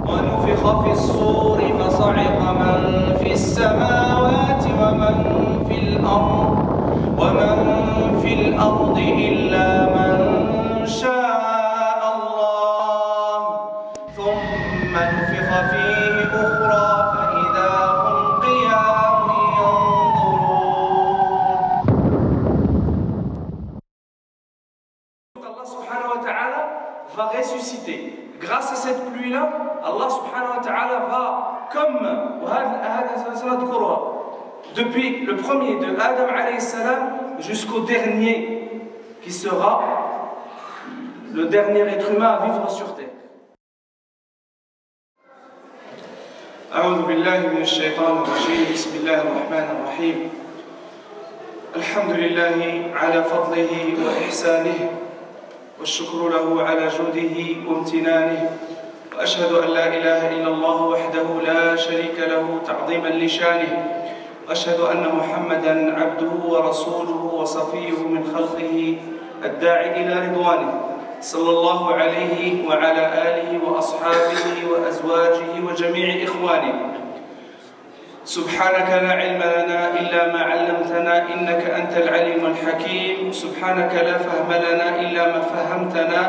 ونفخ في الصور فصعق من في السماوات ومن في الأرض إلا من شاء الله ثم نفخ فيه أخرى فإذا هم قيام ينظرون. Allah subhanahu wa ta'ala va ressusciter. Grâce à cette pluie-là, Allah subhanahu wa ta'ala va, comme depuis le premier de Adam alayhi salam jusqu'au dernier, qui sera le dernier être humain à vivre sur terre. أعوذ بالله من الشيطان الرجيم بسم الله الرحمن الرحيم الحمد لله على فضله وإحسانه والشكر له على جوده وامتنانه وأشهد أن لا إله إلا الله وحده لا شريك له تعظيما لشانه وأشهد أن محمدا عبده ورسوله وصفيه من خلقه الداعي إلى رضوانه صلى الله عليه وعلى آله وأصحابه وأزواجه وجميع إخوانه. سبحانك لا علم لنا إلا ما علمتنا إنك أنت العليم الحكيم. سبحانك لا فهم لنا إلا ما فهمتنا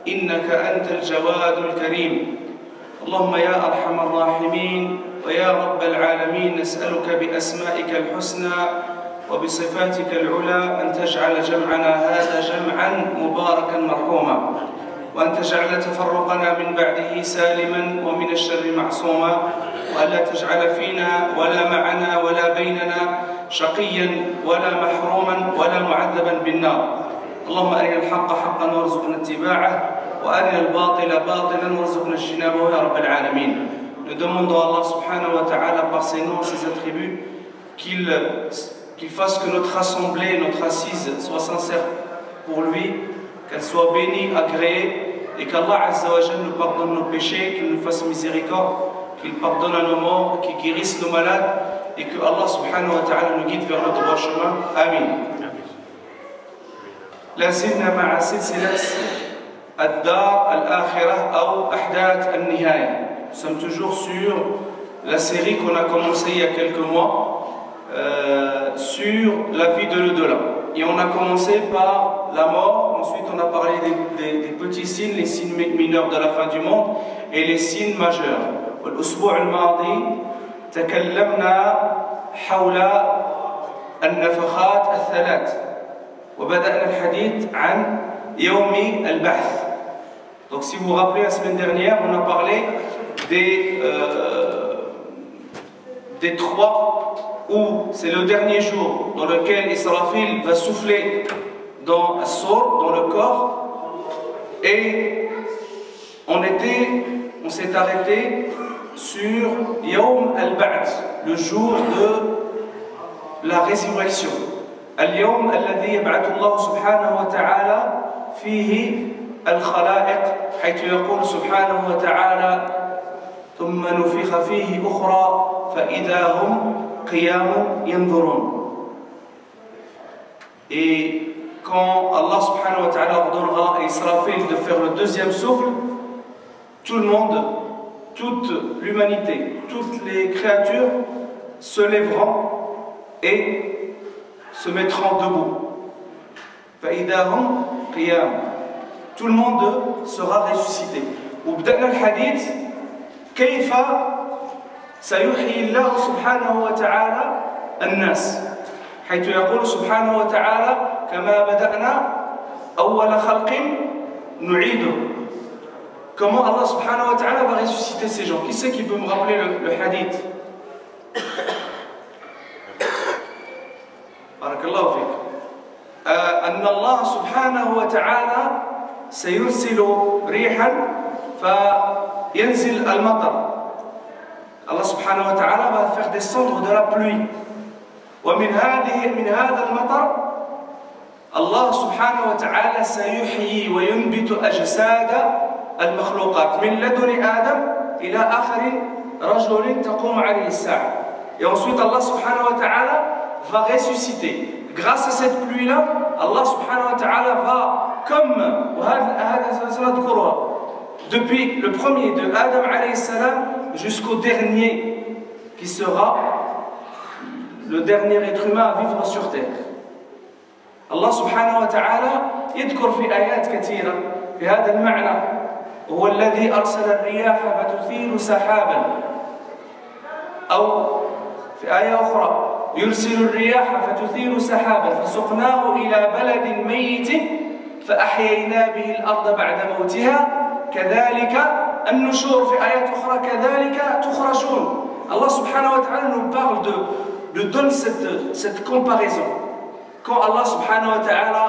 إنك أنت الجواد الكريم. اللهم يا أرحم الراحمين ويا رب العالمين نسألك بأسمائك الحسنى وبصفاتك العلى أن تجعل جمعنا هذا جمعا مباركا مرحوما وأن تجعل تفرقنا من بعده سالما ومن الشر معصوما وألا تجعل فينا ولا معنا ولا بيننا شقيا ولا محروما ولا معذبا بالنار. اللهم أرنا الحق حقا وارزقنا اتباعه وأرنا الباطل باطلا وارزقنا اجتنابه يا رب العالمين. Nous demandons à Allah subhanahu wa ta'ala par ses noms, ses attributs, qu'il fasse que notre assemblée, notre assise soit sincère pour lui, qu'elle soit bénie, agréée, et qu'Allah azza wa jalla nous pardonne nos péchés, qu'il nous fasse miséricorde, qu'il pardonne à nos morts, qu'il guérisse nos malades, et que Allah subhanahu wa ta'ala nous guide vers le droit chemin. Amin. La zilna ma'a silsilat ad-dar al-akhirah ou ahdath al-nihaya. Nous sommes toujours sur la série qu'on a commencée il y a quelques mois sur la vie de l'au-delà. Et on a commencé par la mort, ensuite on a parlé des petits signes, les signes mineurs de la fin du monde et les signes majeurs. الأسبوع الماضي تكلمنا حول النفخات الثلاث وبدأنا الحديث عن يوم البعث. Donc si vous vous rappelez la semaine dernière, on a parlé des trois où c'est le dernier jour dans lequel Israfil va souffler dans As-Sur, dans le corps, et on s'est arrêté sur Yawm al-Ba'th, le jour de la résurrection. Al-Yawm alladhi yab'athu Allah subhanahu wa ta'ala fihi al-khalaiq, حيث يقول سبحانه وتعالى ثم نفخ فيه أخرى فإذا هم قيام ينظرون. Et quand Allah subhanahu wa ta'ala ordonnera à Israfil de faire le deuxième souffle, tout le monde, toute l'humanité, toutes les créatures se lèveront et se mettront debout. فإذا هم قيام. Tout le monde sera ressuscité. وبدأنا الحديث كيف سيحيي الله سبحانه وتعالى الناس حيث يقول سبحانه وتعالى كما بدأنا أول خلق نعيده. Comment Allah subhanahu wa ta'ala va ressusciter ces gens? Qui c'est qui peut me rappeler le hadith? Barakallahu fik. أن الله سبحانه وتعالى سيرسل ريحا فينزل المطر. Allah subhanahu wa ta'ala va faire descendre de la pluie. ومن هذا المطر الله سبحانه وتعالى سيحيي وينبت أجساد المخلوقات من لدن آدم إلى آخر رجل تقوم عليه الساعة. Et ensuite Allah subhanahu wa ta'ala va ressusciter. Grâce à cette pluie-là, Allah subhanahu wa ta'ala va, comme depuis le premier de Adam alayhi salam jusqu'au dernier qui sera le dernier être humain à vivre sur terre. Allah subhanahu wa ta'ala يذكر في آيات كثيرة في هذا المعنى هو الذي أرسل الرياح فتثير سحابا أو في آية أخرى يرسل الرياح فتثير سحابا فسقناه إلى بلد ميت فأحيينا به الأرض بعد موتها كذلك النشور في آيات أخرى كذلك تخرجون. Allah subhanahu wa ta'ala nous parle donne cette comparaison. Quand Allah subhanahu wa ta'ala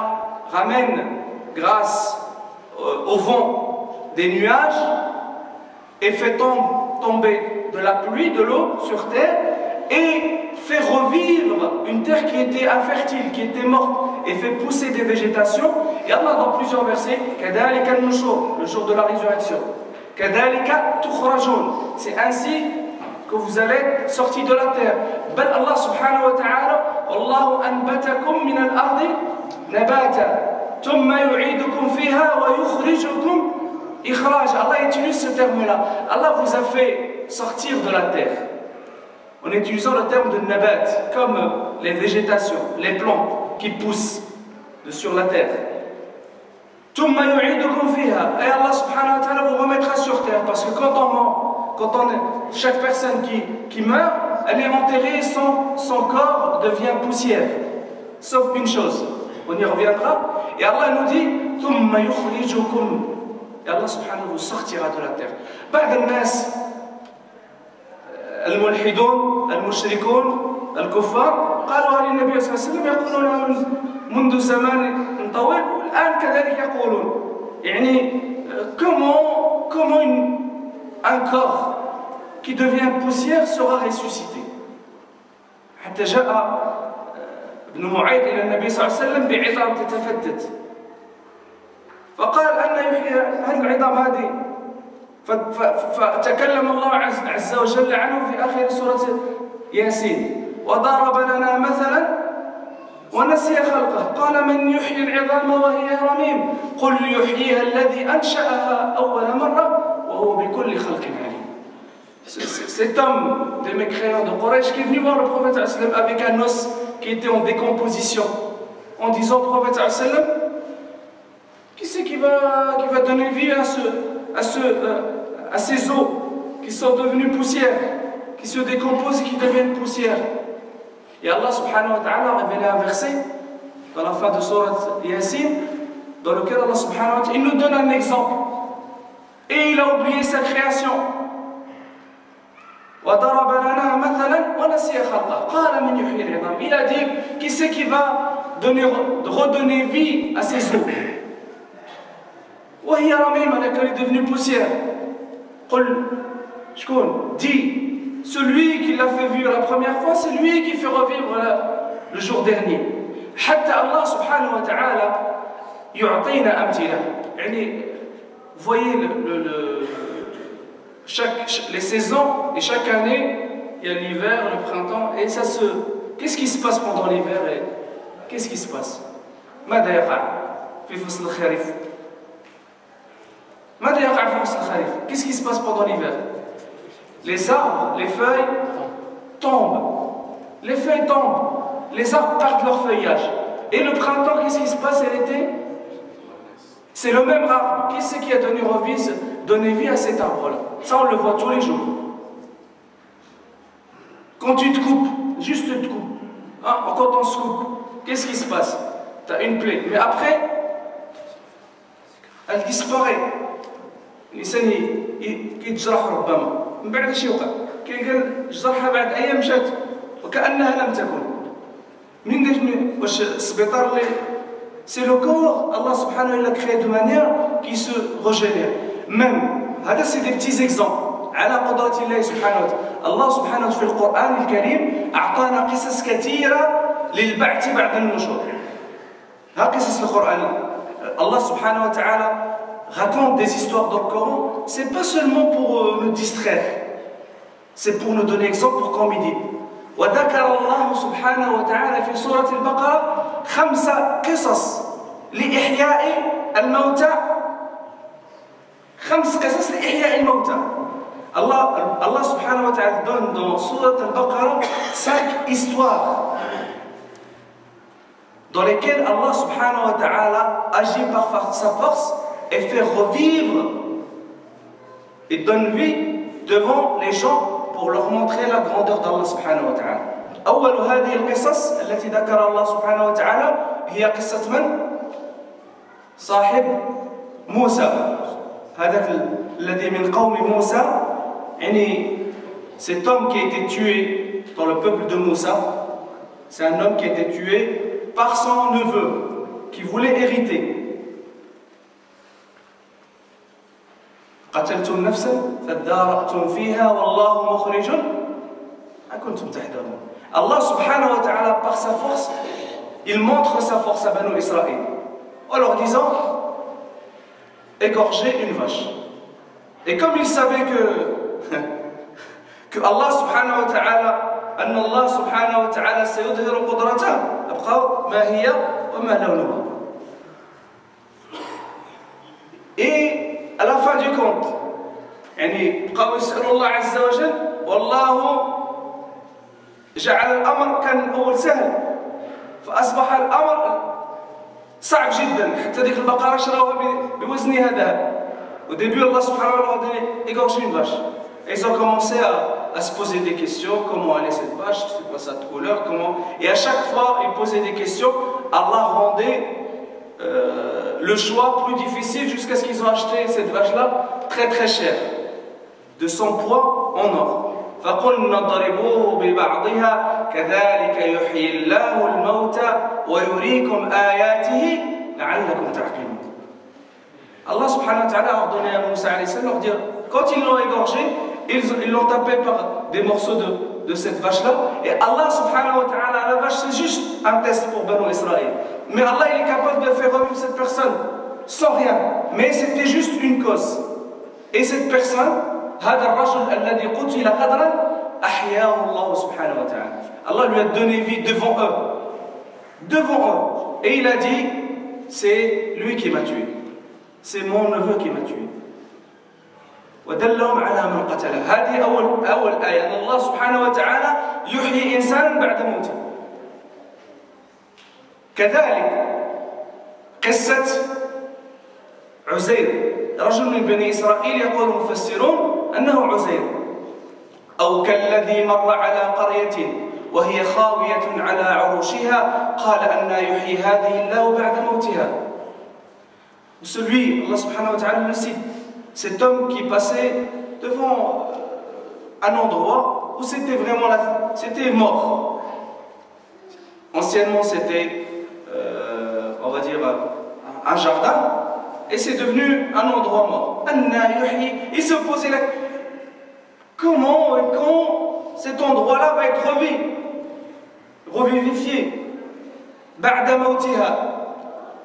ramène grâce au vent des nuages et fait tomber de la pluie, de l'eau sur terre et fait revivre une terre qui était infertile, qui était morte et fait pousser des végétations. Et Allah dans plusieurs versets, كَذَلِكَ النُّشُورُ, le jour de la résurrection. كَذَلِكَ تُخْرَجُونَ, c'est ainsi que vous allez sortir de la terre. بل Allah subhanahu wa ta'ala والله أنبتكم من الأرض نباتا ثم يعيدكم فيها ويخرجكم إخراجا. Allah utilise ce terme-là. Allah vous a fait sortir de la terre en utilisant le terme de nabat, comme les végétations, les plantes qui poussent sur la terre. ثم يعيدكم فيها. Et Allah subhanahu wa ta'ala vous remettra sur terre, parce que quand on meurt, chaque personne qui meurt, elle est enterrée, son corps devient poussière. Sauf une chose, on y reviendra. Et Allah nous dit, ثم يخرجكم. Et Allah subhanahu vous sortira de la terre. بعض الناس الملحدون المشركون الكفار قالوا للنبي صلى الله عليه وسلم يقولون منذ زمان طويل والآن كذلك يقولون يعني comment un corps qui devient poussière sera ressuscité. حتى جاء ابن معيط إلى النبي صلى الله عليه وسلم بعظام تتفتت فقال أن يحيي هذه العظام هذه فتكلم الله عز وجل عنه في آخر سورة ياسين وضرب لنا مثلا ونسي خلقه قال من يحيي العظام وهي رميم قل يحييها الذي أنشأها أول مرة وهو بكل خلق عليم. Cet homme des mécréants de Quraysh qui est venu voir le prophète avec un os qui était en décomposition en disant au prophète qui c'est qui va donner vie à ces os qui sont devenus poussière, qui se décomposent et qui deviennent poussière. Et Allah subhanahu wa ta'ala a révélé un verset dans la fin de sourate Yasin dans lequel Allah subhanahu wa ta'ala il nous donne un exemple et il a oublié sa création. وضرب لنا مثلا ونسي خلقه قال من يحيي العظام. Il a dit qui c'est qui va redonner vie à ces os. وهي رميم, elle est devenue poussière. قل شكون dit celui qui l'a fait vivre la première fois, c'est lui qui fait revivre le jour dernier. حتى الله سبحانه وتعالى يعطينا أمثلة. يعني voyez les saisons et chaque année il y a l'hiver, le printemps et ça se. Qu'est-ce qui se passe pendant l'hiver et qu'est-ce qui se passe? ماذا يقع في فصل الخريف؟ ماذا يقع في فصل الخريف؟ Qu'est-ce qui se passe pendant l'hiver? Les arbres, les feuilles tombent. Les feuilles tombent. Les arbres perdent leur feuillage. Et le printemps, qu'est-ce qui se passe à l'été? C'est le même arbre. Qui c'est qui a donné vie à cet arbre-là? Ça, on le voit tous les jours. Quand tu te coupes, juste tu te coupes. Hein, quand on se coupe, qu'est-ce qui se passe? Tu as une plaie. Mais après, elle disparaît. الإنسان يتجرح ربما من بعد ايش يوقع؟ كيلقى جرحها بعد أيام مشات وكأنها لم تكن. منين واش السبيطار اللي c'est le corps, Allah subhanahu wa ta'ala l'a créé de manière qui se régénère. Même, c'est des petits exemples. على قدرة الله سبحانه وتعالى. الله سبحانه وتعالى في القرآن الكريم أعطانا قصص كثيرة للبعث بعد النشور. ها قصص القرآن. Allah subhanahu wa ta'ala raconte des histoires dans le Coran. C'est pas seulement pour nous distraire. C'est pour nous donner exemple pour qu'on médite. وذكر الله سبحانه وتعالى في سورة البقرة 5 قصص لإحياء الموتى. 5 قصص لإحياء الموتى. Allah subhanahu wa ta'ala donne dans Surat al-Baqarah 5 histoires dans lesquelles Allah subhanahu wa ta'ala agit par sa force et fait revivre et donne vie devant les gens pour leur montrer la grandeur d'Allah subhanahu wa ta'ala. أول هذه القصص التي ذكر الله سبحانه وتعالى هي قصة من؟ صاحب موسى، هذاك الذي من قوم موسى، يعني cet homme qui a été tué dans le peuple de Moussa, c'est un homme qui a été tué par son neveu qui voulait hériter. قتلتم نفسا فادارأتم فيها والله مخرج ما كنتم تحذرون. Allah subhanahu wa ta'ala, par sa force, il montre sa force à Banu Israël en leur disant égorger une vache. Et comme il savait que Allah subhanahu wa ta'ala أن الله سبحانه وتعالى سيظهر قدرته أبقى ما هي وما لونها. Et à la fin du compte يعني بقوا يسألوا الله عز وجل والله جعل الأمر كان أول سهل فأصبح الأمر صعب جدا حتى ديك البقرة شراوها بوزنها ذهب. Au début Allah subhanahu wa ta'ala a donné égorger une vache. Et ils ont commencé à se poser des questions, comment elle est cette vache, c'est quoi sa couleur, comment... Et à chaque fois ils posaient des questions, Allah rendait le choix plus difficile jusqu'à ce qu'ils ont acheté cette vache-là très très chère, de son poids en or. فقلنا اضربوه ببعضها كذلك يحيي الله الموتى ويريكم آياته لعلكم تعقلون. Allah subhanahu wa ta'ala a ordonné à Moussa alayhi salam leur dire, quand ils l'ont égorgé, ils l'ont tapé par des morceaux de cette vache-là. Et Allah subhanahu wa ta'ala, la vache c'est juste un test pour Banu Israël. Mais Allah il est capable de faire revivre cette personne sans rien. Mais c'était juste une cause. Et cette personne, هذا الرجل الذي قتل قدرا أحياه الله سبحانه وتعالى. Allah lui a donné vie devant eux. Devant eux. Et il a dit, c'est lui qui m'a tué. C'est mon neveu qui m'a tué. ودلهم على من قتله. هذه أول آية أن الله سبحانه وتعالى يحيي إنسانا بعد موته. كذلك قصة عزير رجل من بني إسرائيل يقول المفسرون أنه عزير. أو كالذي مر على قرية وهي خاوية على عروشها قال أنى يحيي هذه الله بعد موتها. Celui, Allah subhanahu wa ta'ala le cite, cet homme qui passait devant un endroit où c'était vraiment c'était mort. Anciennement c'était, on va dire, un jardin, et c'est devenu un endroit mort. Il se posait la question, comment et quand cet endroit-là va être revivifié? Ba'da mawtiha.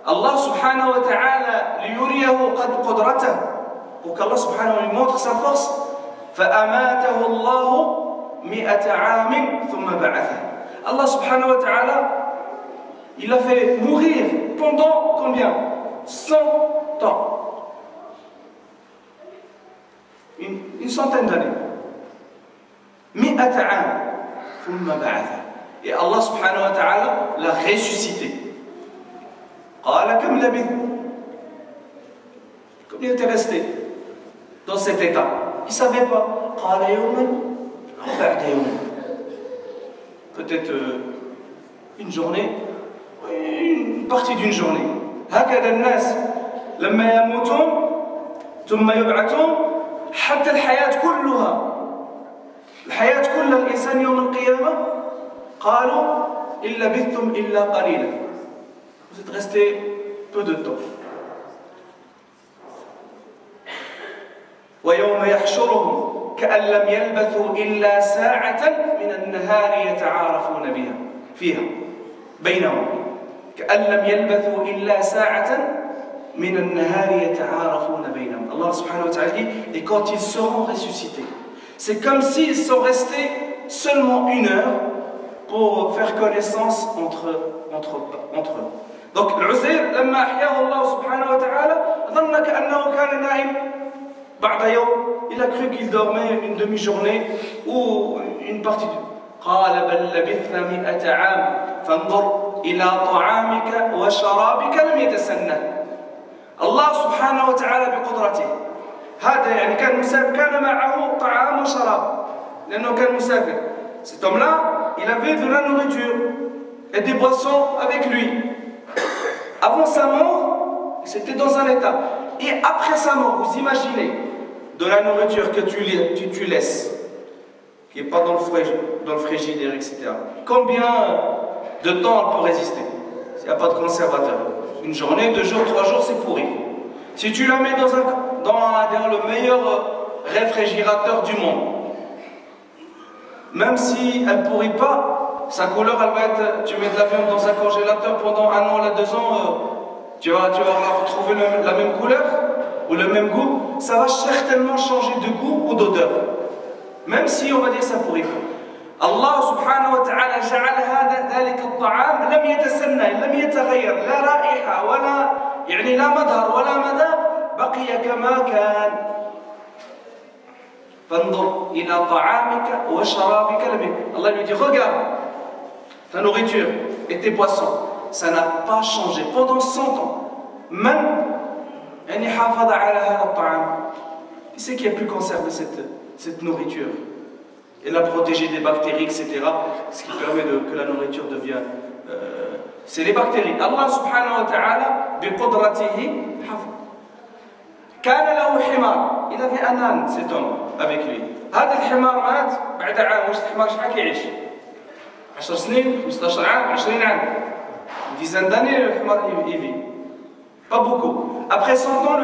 Allah subhanahu wa ta'ala liyuriyahu qudratahu, pour qu'Allah subhanahu wa ta'ala lui montre sa force. فأماته الله 100 عام ثم بعثه. Allah subhanahu wa ta'ala il a fait mourir pendant combien? 100 ans. Une centaine d'années. 100 عام ثم بعثه. Et Allah subhanahu wa ta'ala l'a ressuscité. قال كم لبثت. Combien il était resté dans cet état? Il ne savait pas. قال يوما أو بعد يوم. Peut-être une journée, une partie d'une journée. هكذا الناس لما يموتون ثم يبعثون حتى الحياة كلها. الحياة كلها الإنسان يوم القيامة قالوا إن لبثتم إلا قليلا. Vous êtes resté peu de temps. ويوم يحشرهم كأن لم يلبثوا إلا ساعة من النهار يتعارفون بها فيها بينهم كأن لم يلبثوا إلا ساعة من النهار يتعارفون بينهم. Allah subhanahu wa ta'ala dit, et quand ils seront ressuscités, c'est comme s'ils sont restés seulement 1 heure pour faire connaissance entre eux. Donc العزير لما أحياه الله سبحانه وتعالى ظن كأنه كان نائم Il a cru qu'il dormait une demi-journée ou une partie de... قال بل لبثت 100 عام فانظر إلى طعامك وشرابك لم يتسنه. الله سبحانه وتعالى بقدرته هذا يعني كان معه طعام وشراب لأنه كان مسافر. Cet homme-là, il avait de la nourriture et des boissons avec lui. Avant sa mort, c'était dans un état. Et après sa mort, vous imaginez de la nourriture que tu laisses, qui n'est pas dans le frigidaire, etc. Combien de temps elle peut résister s'il n'y a pas de conservateur? Une journée, 2 jours, 3 jours, c'est pourri. Si tu la mets dans le meilleur réfrigérateur du monde, même si elle ne pourrit pas, sa couleur, elle va être... Tu mets de la viande dans un congélateur pendant 1 an, 2 ans, tu vas retrouver la même couleur ou le même goût. Ça va certainement changer de goût ou d'odeur. Même si on va dire ça pourrit pas. Allah subhanahu wa ta'ala جعل ذلك الطعام لم يتسنى لم يتغير لا رائحة ولا يعني لا مظهر ولا مذاق بقي كما كان. فانظر إلى طعامك وشرابك Allah lui dit regarde ta nourriture et tes boissons, ça n'a pas changé pendant 100 ans. من يعني حافظ على هذا الطعام. Qui c'est qui a pu conserver cette nourriture et la protéger des bactéries, etc. Ce qui permet que la nourriture devienne... c'est les bactéries. Allah subhanahu wa ta'ala, biqudratihi, كان له حمار. Il avait un âne, cet homme, avec lui. هذا الحمار مات بعد عام. واش الحمار شحال كيعيش؟ 10 سنين, 15 عام, 20 عام. Une dizaine d'années, le حمار il vit. Pas beaucoup. Après 100 ans,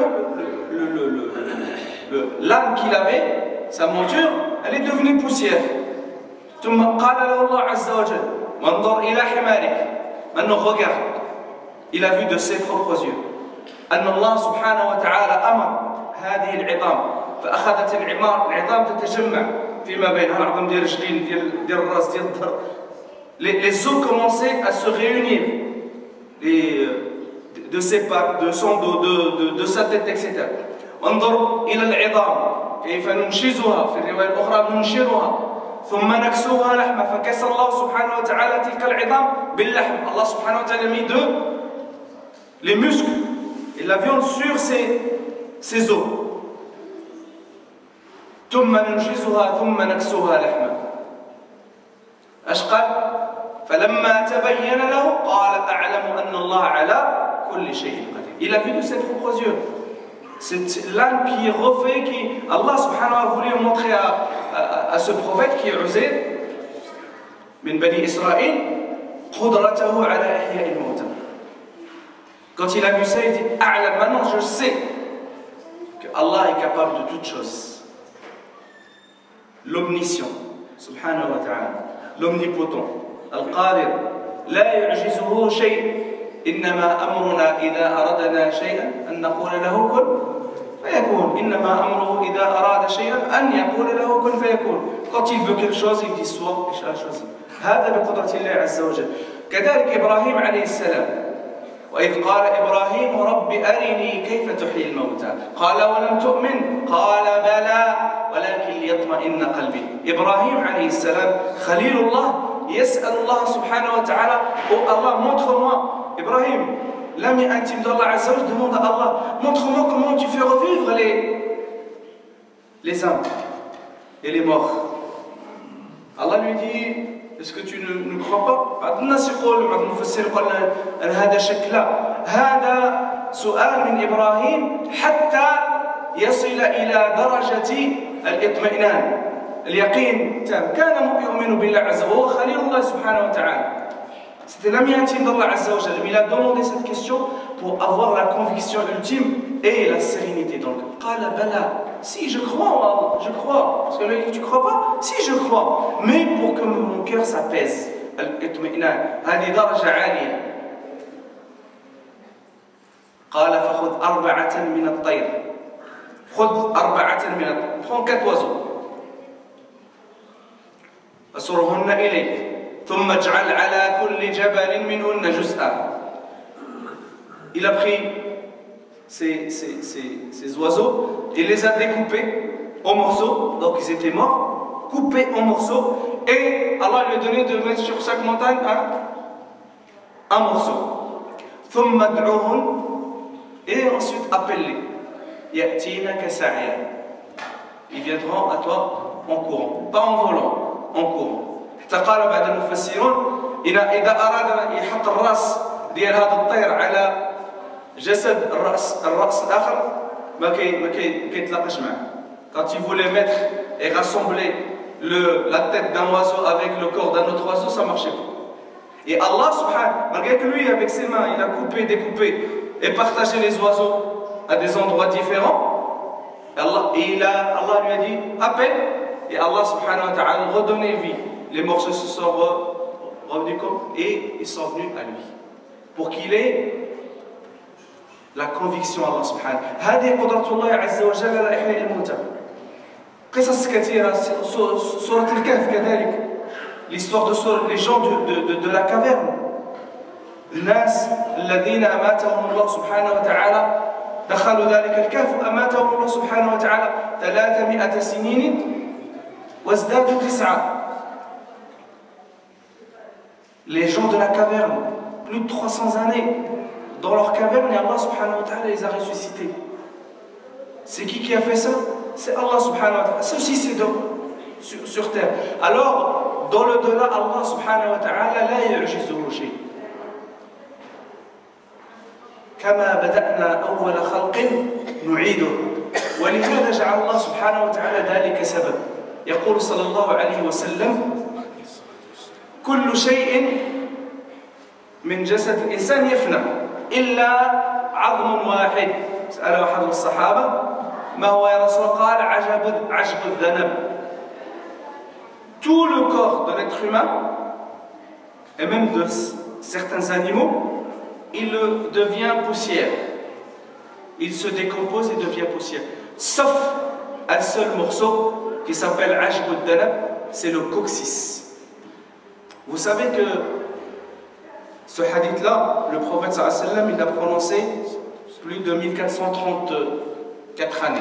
l'âne qu'il avait, sa monture, elle est devenue poussière. ثم قال له الله عز وجل وانظر إلى حمارك. Maintenant regarde, il a vu de ses propres yeux أن الله سبحانه وتعالى أمر هذه العظام فأخذت العظام تتجمع فيما بينها العظم ديال الرجلين ديال الراس ديال الظهر. Les os commençaient à se réunir de ses pattes, de son dos, de sa tête, etc. انظر إلى العظام كيف ننشزها في الرواية الأخرى ننشرها ثم نكسوها لحما فكسر الله سبحانه وتعالى تلك العظام باللحم. Allah subhanahu wa ta'ala a mis les muscles et la viande sur ses os. ثم ننشزها ثم نكسوها لحما. اش قال؟ فلما تبين له قال أعلم أن الله على كل شيء قدير. Il a vu de ses propres yeux. C'est l'âne qui est refait, qui Allah subhanahu wa ta'ala a voulu montrer à ce prophète qui est Uzair min Bani Israël qudratahu ala ihya al-mawta. Quand il a vu ça, il dit A'lam, maintenant je sais que Allah est capable de toutes choses. L'omniscient subhanahu wa ta'ala, l'omnipotent, al-qadir, la yu'jizuhu shay'. إنما أمرنا إذا أردنا شيئا أن نقول له كن فيكون. إنما أمره إذا أراد شيئا أن يقول له كن فيكون. Quand il veut quelque chose, il dit soit et la chose. هذا بقدرة الله عز وجل. كذلك إبراهيم عليه السلام وإذ قال إبراهيم رب أرني كيف تحيي الموتى قال ولم تؤمن قال بلى ولكن ليطمئن قلبي. إبراهيم عليه السلام خليل الله يسأل الله سبحانه وتعالى oh Allah montre-moi. Ibrahim, l'ami intime d'Allah Azza wa Jalla demande à Allah, montre-moi comment tu fais revivre les âmes et les morts. Allah lui dit, est-ce que tu ne crois pas? بعض الناس يقول بعض المفسر يقول أن هذا شك. لا، هذا سؤال من إبراهيم حتى يصل إلى درجة الإطمئنان اليقين تام. كان يؤمن بالله عز وجل وهو خليل الله سبحانه وتعالى. C'était l'ami intime d'Allah Azza wa Jalla. Mais il a demandé cette question pour avoir la conviction ultime et la sérénité. Donc, Qala bala. Si, je crois en Allah, je crois. Parce que là, tu crois pas? Si, je crois. Mais pour que mon cœur s'apaise. Al-itmi'nan. Hadi daraja 'aliya. Qala fakhudh arba'atan min at-tayr. Khudh arba'atan min at-tayr. Prends 4 oiseaux. Fasurhunna ilayk. ثم اجعل على كل جبل منهن جزءا. Il a pris ces oiseaux, il les a découpés en morceaux, donc ils étaient morts, coupés en morceaux, et Allah lui a donné de mettre sur chaque montagne un morceau. Et ensuite appelle-les. Ils viendront à toi en courant, pas en volant, en courant. قال بعض المفسرون إذا أراد يحط الرأس ديال هذا الطير على جسد الرأس الآخر ما كيتلاقاش معه. Quand il voulait mettre et rassembler la tête d'un oiseau avec le corps d'un autre oiseau, ça ne marchait pas. Et Allah subhanahu, malgré que lui avec ses mains il a coupé, découpé et partagé les oiseaux à des endroits différents, Allah lui a dit appelle, et Allah subhanahu wa ta'ala redonnait vie. Les morceaux se sont revenus et ils sont venus à lui pour qu'il ait la conviction Allah subhanahu wa ta'ala. هذه قدرة الله عز وجل على إحياء الموتى. قصص كثيرة. سورة الكهف كذلك. L'histoire de les gens de la caverne. الناس الذين أماتهم الله سبحانه وتعالى دخلوا ذلك الكهف أماتهم الله سبحانه وتعالى 300 سنين وازدادوا 9. Les gens de la caverne, plus de 300 années dans leur caverne, et Allah subhanahu wa ta'ala les a ressuscités. C'est qui a fait ça? C'est Allah subhanahu wa ta'ala. Ceci c'est sur terre. Alors, dans le delà, Allah subhanahu wa ta'ala la yu'jizuhu shay. كما بدأنا أول خلق نعيده ولهذا جعل الله سبحانه وتعالى ذلك سبب. يقول صلى الله عليه وسلم كل شيء من جسد الإنسان يفنى إلا عظم واحد. سأل أحد الصحابة ما هو يا رسول الله؟ قال عجب الذنب. Tout le corps de l'être humain et même de certains animaux, il devient poussière. Il se décompose et devient poussière. Sauf un seul morceau qui s'appelle Ajb al-Dhanab, c'est le coccyx. Vous savez que ce hadith-là, le prophète sallallahu alayhi wa sallam, il a prononcé plus de 1434 années.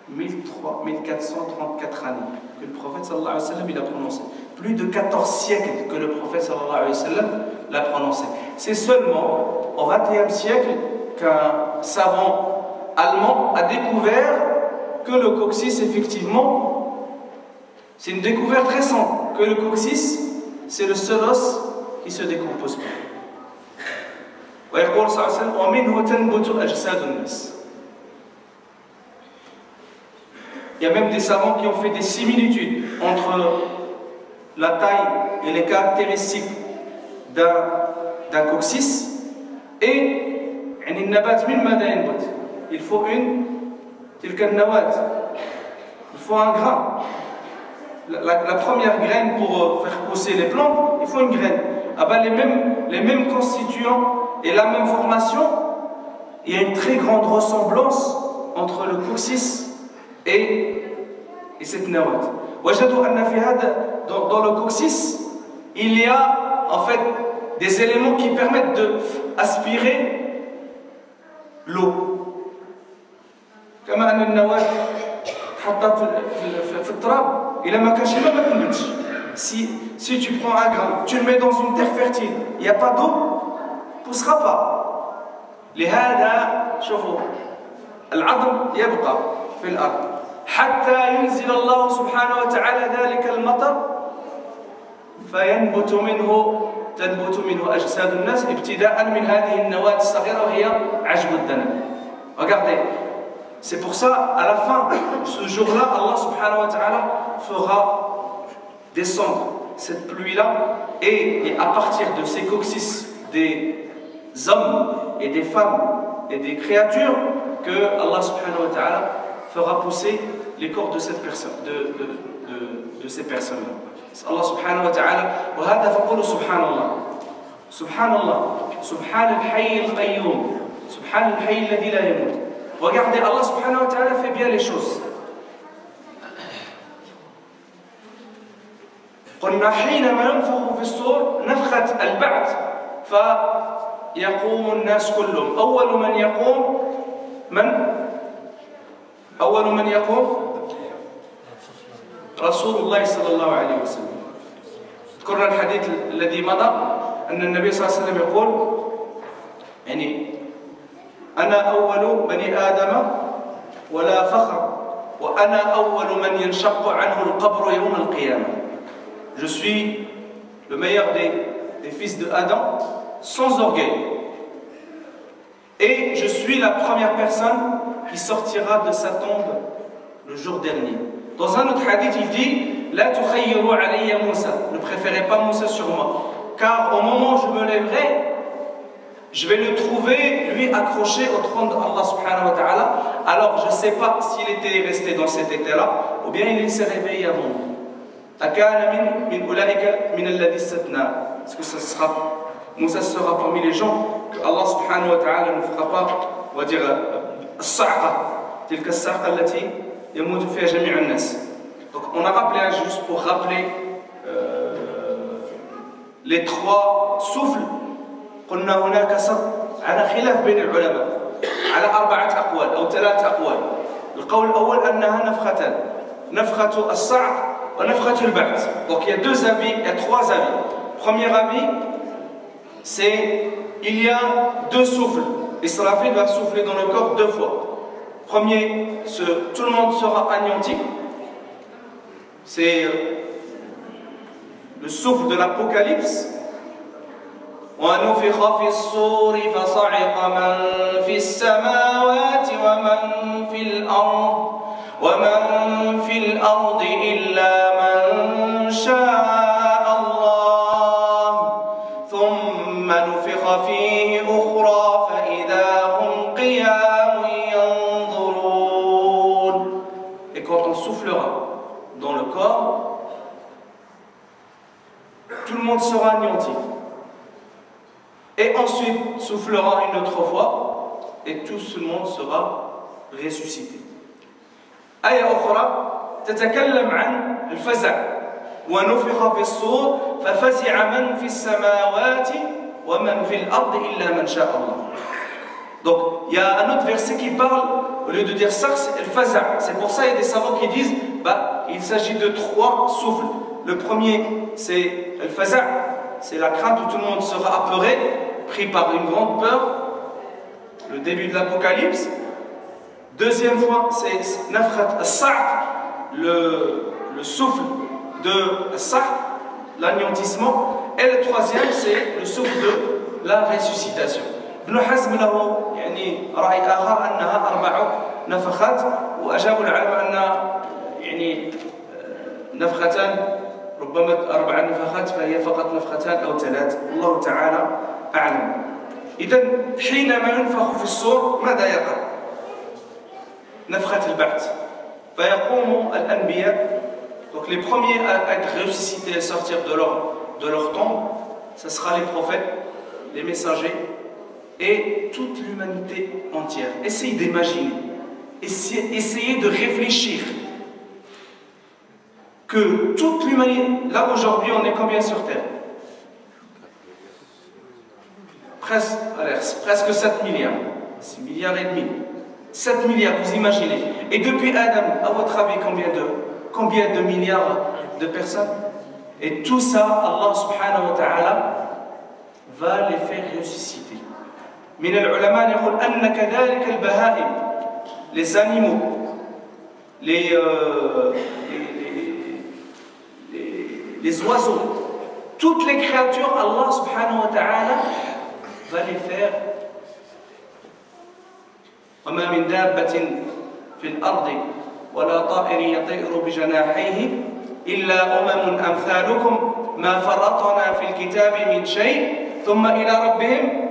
1434 années que le prophète sallallahu alayhi wa sallam il a prononcé. Plus de 14 siècles que le prophète sallallahu alayhi wa sallam l'a prononcé. C'est seulement au XXe siècle qu'un savant allemand a découvert que le coccyx, effectivement, c'est une découverte récente, que le coccyx, c'est le seul os qui se décompose pas. ويقول صلى الله عليه وسلم ومنه تنبت أجساد الناس. Il y a même des savants qui ont fait des similitudes entre la taille et les caractéristiques d'un coccyx et il faut il faut un grain. La première graine pour faire pousser les plantes, il faut une graine. Ah ben les mêmes constituants et la même formation, il y a une très grande ressemblance entre le coccyx et cette nawat. Dans le coccyx, il y a en fait des éléments qui permettent d'aspirer l'eau. كما أن النواة تحطها في التراب إلى ما كانش ما تنبتش. Si tu prends un grain, tu le mets dans une terre fertile, il n'y a pas d'eau, ne poussera pas. لهذا شوفوا العظم يبقى في الأرض حتى ينزل الله سبحانه وتعالى ذلك المطر فينبت تنبت منه أجساد الناس ابتداء من هذه النواة الصغيرة وهي عجب الذنب. Regardez, c'est pour ça, à la fin, ce jour-là, Allah subhanahu wa ta'ala fera descendre cette pluie-là et à partir de ces coccyx des hommes et des femmes et des créatures que Allah subhanahu wa ta'ala fera pousser les corps de cette personne, de ces personnes-là. Allah subhanahu wa ta'ala وهذا فقولوا سبحان الله سبحان الله سبحان الحي القيوم سبحان الحي الذي لا يموت. Regardez, Allah subhanahu wa ta'ala fait bien les choses. قلنا حينما ينفخ في الصور نفخة البعث يقوم الناس كلهم. أول من يقوم أول من يقوم رسول الله صلى الله عليه وسلم. ذكرنا الحديث الذي مضى أن النبي صلى الله عليه وسلم يقول يعني أنا أول بني آدم ولا فخر وأنا أول من ينشق عنه القبر يوم القيامة. Je suis le meilleur des fils de Adam sans orgueil. Et je suis la première personne qui sortira de sa tombe le jour dernier. Dans un autre hadith, il dit La tukhayyiru alayya Moussa. Ne préférez pas Moussa sur moi. Car au moment où je me lèverai, je vais le trouver, lui, accroché au trône d'Allah subhanahu wa ta'ala. Alors je ne sais pas s'il était resté dans cet état-là ou bien il s'est réveillé avant moi. Est-ce que ça sera, Moussa sera parmi les gens que Allah subhanahu wa ta'ala ne fera pas, on va dire, تلك الصعقة التي يموت فيها جميع الناس. Donc on a rappelé, juste pour rappeler les trois souffles. قلنا هناك على خلاف بين العلماء على 4 أقوال أو 3 أقوال. القول الأول أنها نفختان، نفخة الصعق ونفخة البعث. Donc il y a 2 avis, il y a 3 avis. Premier avis, c'est il y a 2 souffles. Israfil va souffler dans le corps 2 fois. Premier, tout le monde sera anéanti. C'est le souffle de l'Apocalypse. ونفخ في الصور فصعق من في السماوات ومن في الأرض إلا من شاء الله ثم نفخ فيه أخرى فإذا هم قيام ينظرون. Et quand on soufflera dans le corps, tout le monde sera anéanti. Et ensuite soufflera une autre fois et tout le monde sera ressuscité. آية أخرى تتكلم عن الفزع ونفخ في الصور ففزع من في السماوات ومن في الأرض إلا من شاء الله. Donc il y a un autre verset qui parle, au lieu de dire ça, c'est le faza. C'est pour ça qu'il y a des savants qui disent il s'agit de 3 souffles. Le premier c'est le faza, c'est la crainte où tout le monde sera apeuré, pris par une grande peur, le début de l'Apocalypse. Deuxième fois, c'est nafkhat as-sa'q, le souffle de as-sa'q, l'anéantissement. Et le troisième, c'est le souffle de la ressuscitation. Ibn Hazm له يعني رأي آخر أنها 4 نفخات وأجاب العلماء أن يعني نفختان ربما 4 نفخات فهي فقط نفختان أو 3 الله تعالى أعلم. إذن حينما ينفخ في الصور ماذا يقع؟ نفخة البعث فيقوم الأنبياء. Donc les premiers à être ressuscités et sortir de leur tombe, ce sera les prophètes, les messagers et toute l'humanité entière. Essayez d'imaginer, essayez de réfléchir que toute l'humanité, là aujourd'hui on est combien sur Terre? Presque 7 milliards, 6 milliards et demi. 7 milliards, vous imaginez. Et depuis Adam, à votre avis, combien de milliards de personnes? Et tout ça, Allah subhanahu wa ta'ala va les faire ressusciter. من العلماء يقول أن كذلك البهائم, les animaux, les oiseaux, toutes les créatures, Allah subhanahu wa ta'ala va les faire. وما من دابة في الأرض ولا طائر يطير بجناحيه إلا أمثالكم ما فرطنا في الكتاب من شيء ثم إلى ربهم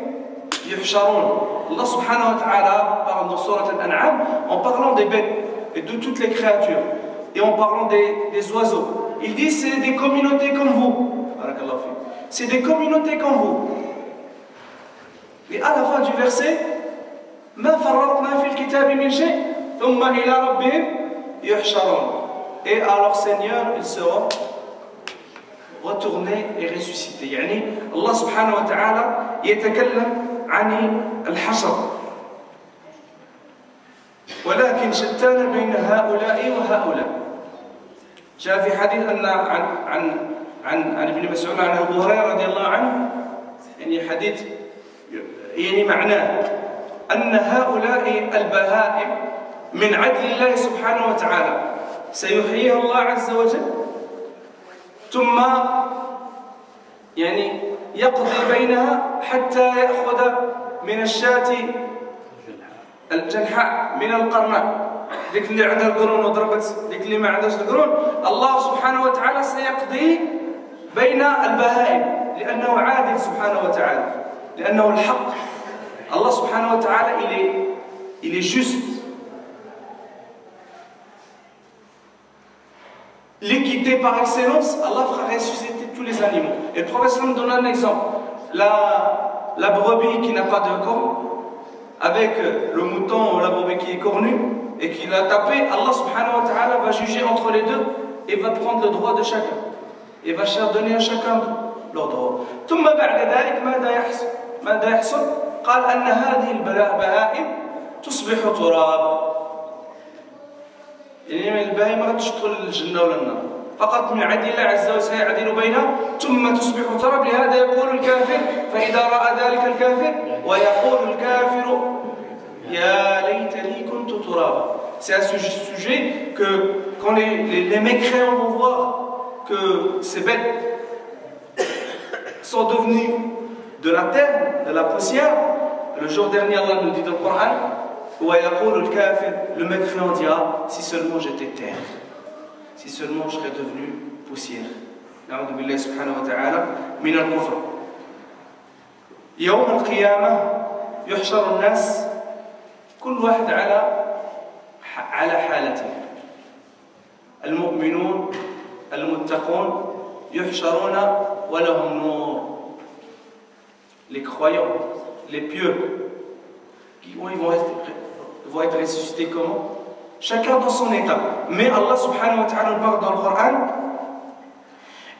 يحشرون. Allah subhanahu wa ta'ala parle dans Sourate Al-An'am en parlant des bêtes et de toutes les créatures et en parlant des oiseaux. Il dit c'est des communautés comme vous. C'est des communautés comme vous. Et à la fin du verset, ما فرطنا في الكتاب من شيء ثم إلى ربهم يحشرون. Et à leur Seigneur ils seront retournés et ressuscités. يعني الله سبحانه وتعالى يتكلم عن الحشر، ولكن شتان بين هؤلاء وهؤلاء. جاء في حديث أن عن ابن مسعود عن أبو هريرة رضي الله عنه، يعني حديث يعني معناه أن هؤلاء البهائم من عدل الله سبحانه وتعالى سيحييها الله عز وجل، ثم يعني يقضي بينها حتى يأخذ من الشاة الجنحاء من القرناء، ذيك اللي عندها القرون وضربت ذيك اللي ما عندهاش القرون. الله سبحانه وتعالى سيقضي بين البهائم لأنه عادل سبحانه وتعالى، لأنه الحق. الله سبحانه وتعالى il est juste. L'équité par excellence, Allah fera ressusciter tous les animaux. Et le prophète me donne un exemple. La brebis qui n'a pas de corne, avec le mouton ou la brebis qui est cornue et qui l'a tapé, Allah subhanahu wa ta'ala va juger entre les deux et va prendre le droit de chacun. Et va donner à chacun leur droit. ثم بعد ذلك ماذا يحصل؟ قال أن هذه البهائم تصبح تراب. يعني البهائم ما تدخل الجنة ولا النار، فقط من عدل الله عز وجل سيعدل بينها ثم تصبح تراب. لهذا يقول الكافر، فإذا رأى ذلك الكافر ويقول الكافر يا ليتني كنت ترابا. C'est à ce sujet que quand les mécréants vont voir que ces bêtes sont devenues de la terre, de la poussière, le jour dernier Allah nous dit dans le Coran, le mécréant dira, si seulement j'étais terre, si seulement je serais devenu poussière. Na'udhu billahi subhanahu wa ta'ala min al-kufr. يوم القيامة يحشر الناس كل واحد على حالته. المؤمنون المتقون يحشرون ولهم نور. Les croyants, les pieux, ils vont être ressuscités comment? Chacun dans son état. Mais Allah subhanahu wa ta'ala parle dans le Coran.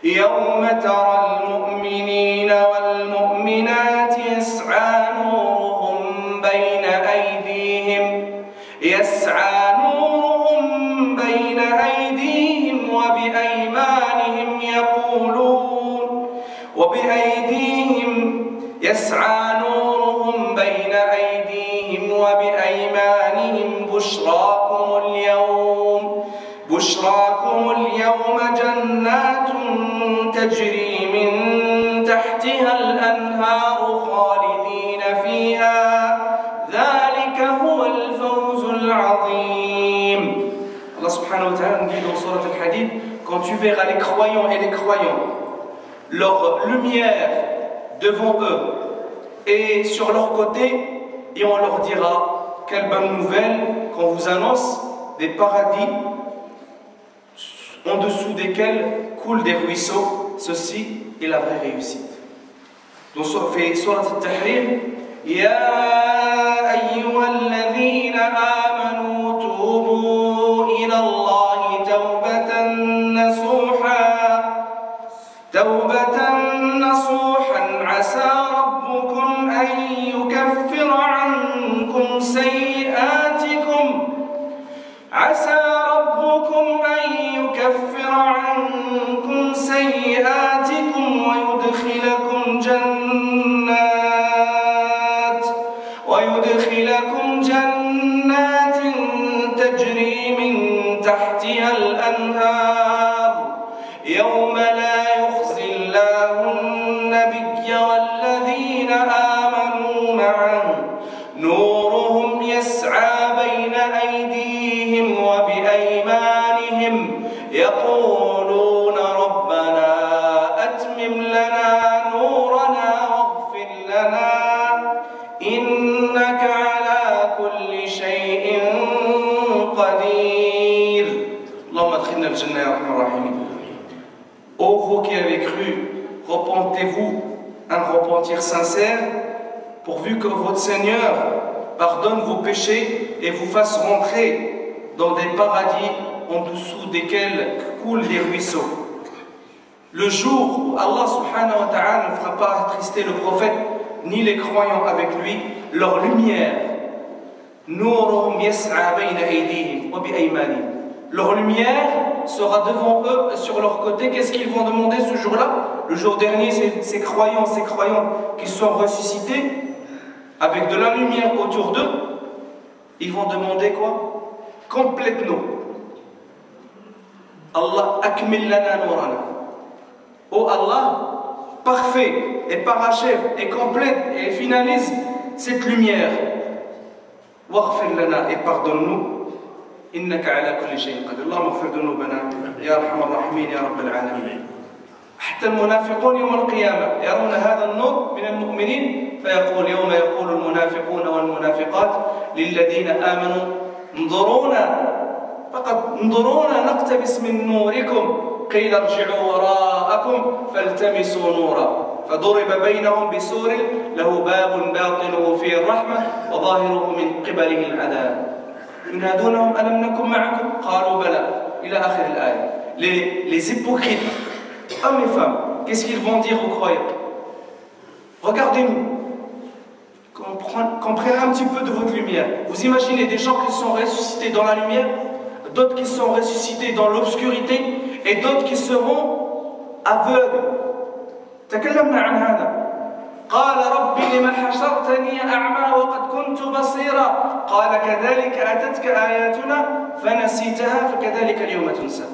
يوم ترى المؤمنين والمؤمنات يسعى نورهم بين أيديهم وبأيمانهم يسعى نورهم بين أيديهم وبأيمانهم بشراكم اليوم جنات تجري من تحتها الأنهار خالدين فيها ذلك هو الفوز العظيم. Allah subhanahu wa ta'ala nous dit dans Surat al-Hadid, quand tu verras les croyants et les croyants, leur lumière devant eux et sur leur côté, et on leur dira quelle bonne nouvelle qu'on vous annonce des paradis en dessous desquels coulent des ruisseaux. Ceci est la vraie réussite. Donc fait Surat al-Tahrim, Ya ayyuhalladhina amanu tubu ila Allahi tawbatan nasuhan asa rabbukum an yukaffira ankum sayyi'atikum ويدخلكم جنات تجري من تحتها الأنهار يوم لا يخزي الله النبي والذين آمنوا معه نورهم يسعى بين أيديهم وبأيمانهم يقولون ربنا أتمم لنا نورنا واغفر لنا إنك على كل شيء قدير. اللهم ادخلنا الجنة يا أرحم الراحمين. Ô vous qui avez cru, repentez-vous un repentir sincère, pourvu que votre Seigneur pardonne vos péchés et vous fasse rentrer dans des paradis en dessous desquels coulent des ruisseaux. Le jour où Allah subhanahu wa ta'ala ne fera pas attrister le prophète ni les croyants avec lui, leur lumière. Nuruhum yas'a bayna aydihim wa bi aymanihim. Leur lumière sera devant eux, sur leur côté. Qu'est-ce qu'ils vont demander ce jour-là? Le jour dernier, ces croyants qui sont ressuscités, avec de la lumière autour d'eux, ils vont demander quoi? Complète-nous. Allah, akmil lana nurana. Oh Allah, parfait et parachève et complète et finalise cette lumière. Waghfir lana, et pardonne-nous. إنك على كل شيء قدير. اللهم اغفر ذنوبنا يا أرحم الراحمين يا رب العالمين. حتى المنافقون يوم القيامة يرون هذا النور من المؤمنين فيقول يوم يقول المنافقون والمنافقات للذين آمنوا انظرونا نقتبس من نوركم قيل ارجعوا وراءكم فالتمسوا نورا فضرب بينهم بسور له باب باطنه فيه الرحمة وظاهره من قبله العذاب. ينادونهم ألم نكن معكم قالوا بلى إلى آخر الآية. Les hypocrites, hommes et femmes, qu'est-ce qu'ils vont dire aux croyants? Regardez-nous, qu'on prenne un petit peu de votre lumière. Vous imaginez des gens qui sont ressuscités dans la lumière, d'autres qui sont ressuscités dans l'obscurité, et d'autres qui seront aveugles. تكلمنا عن هذا. قال رب لما حشرتني أعمى وقد كنت بصيرا قال كذلك أتتك آياتنا فنسيتها فكذلك اليوم تنسى.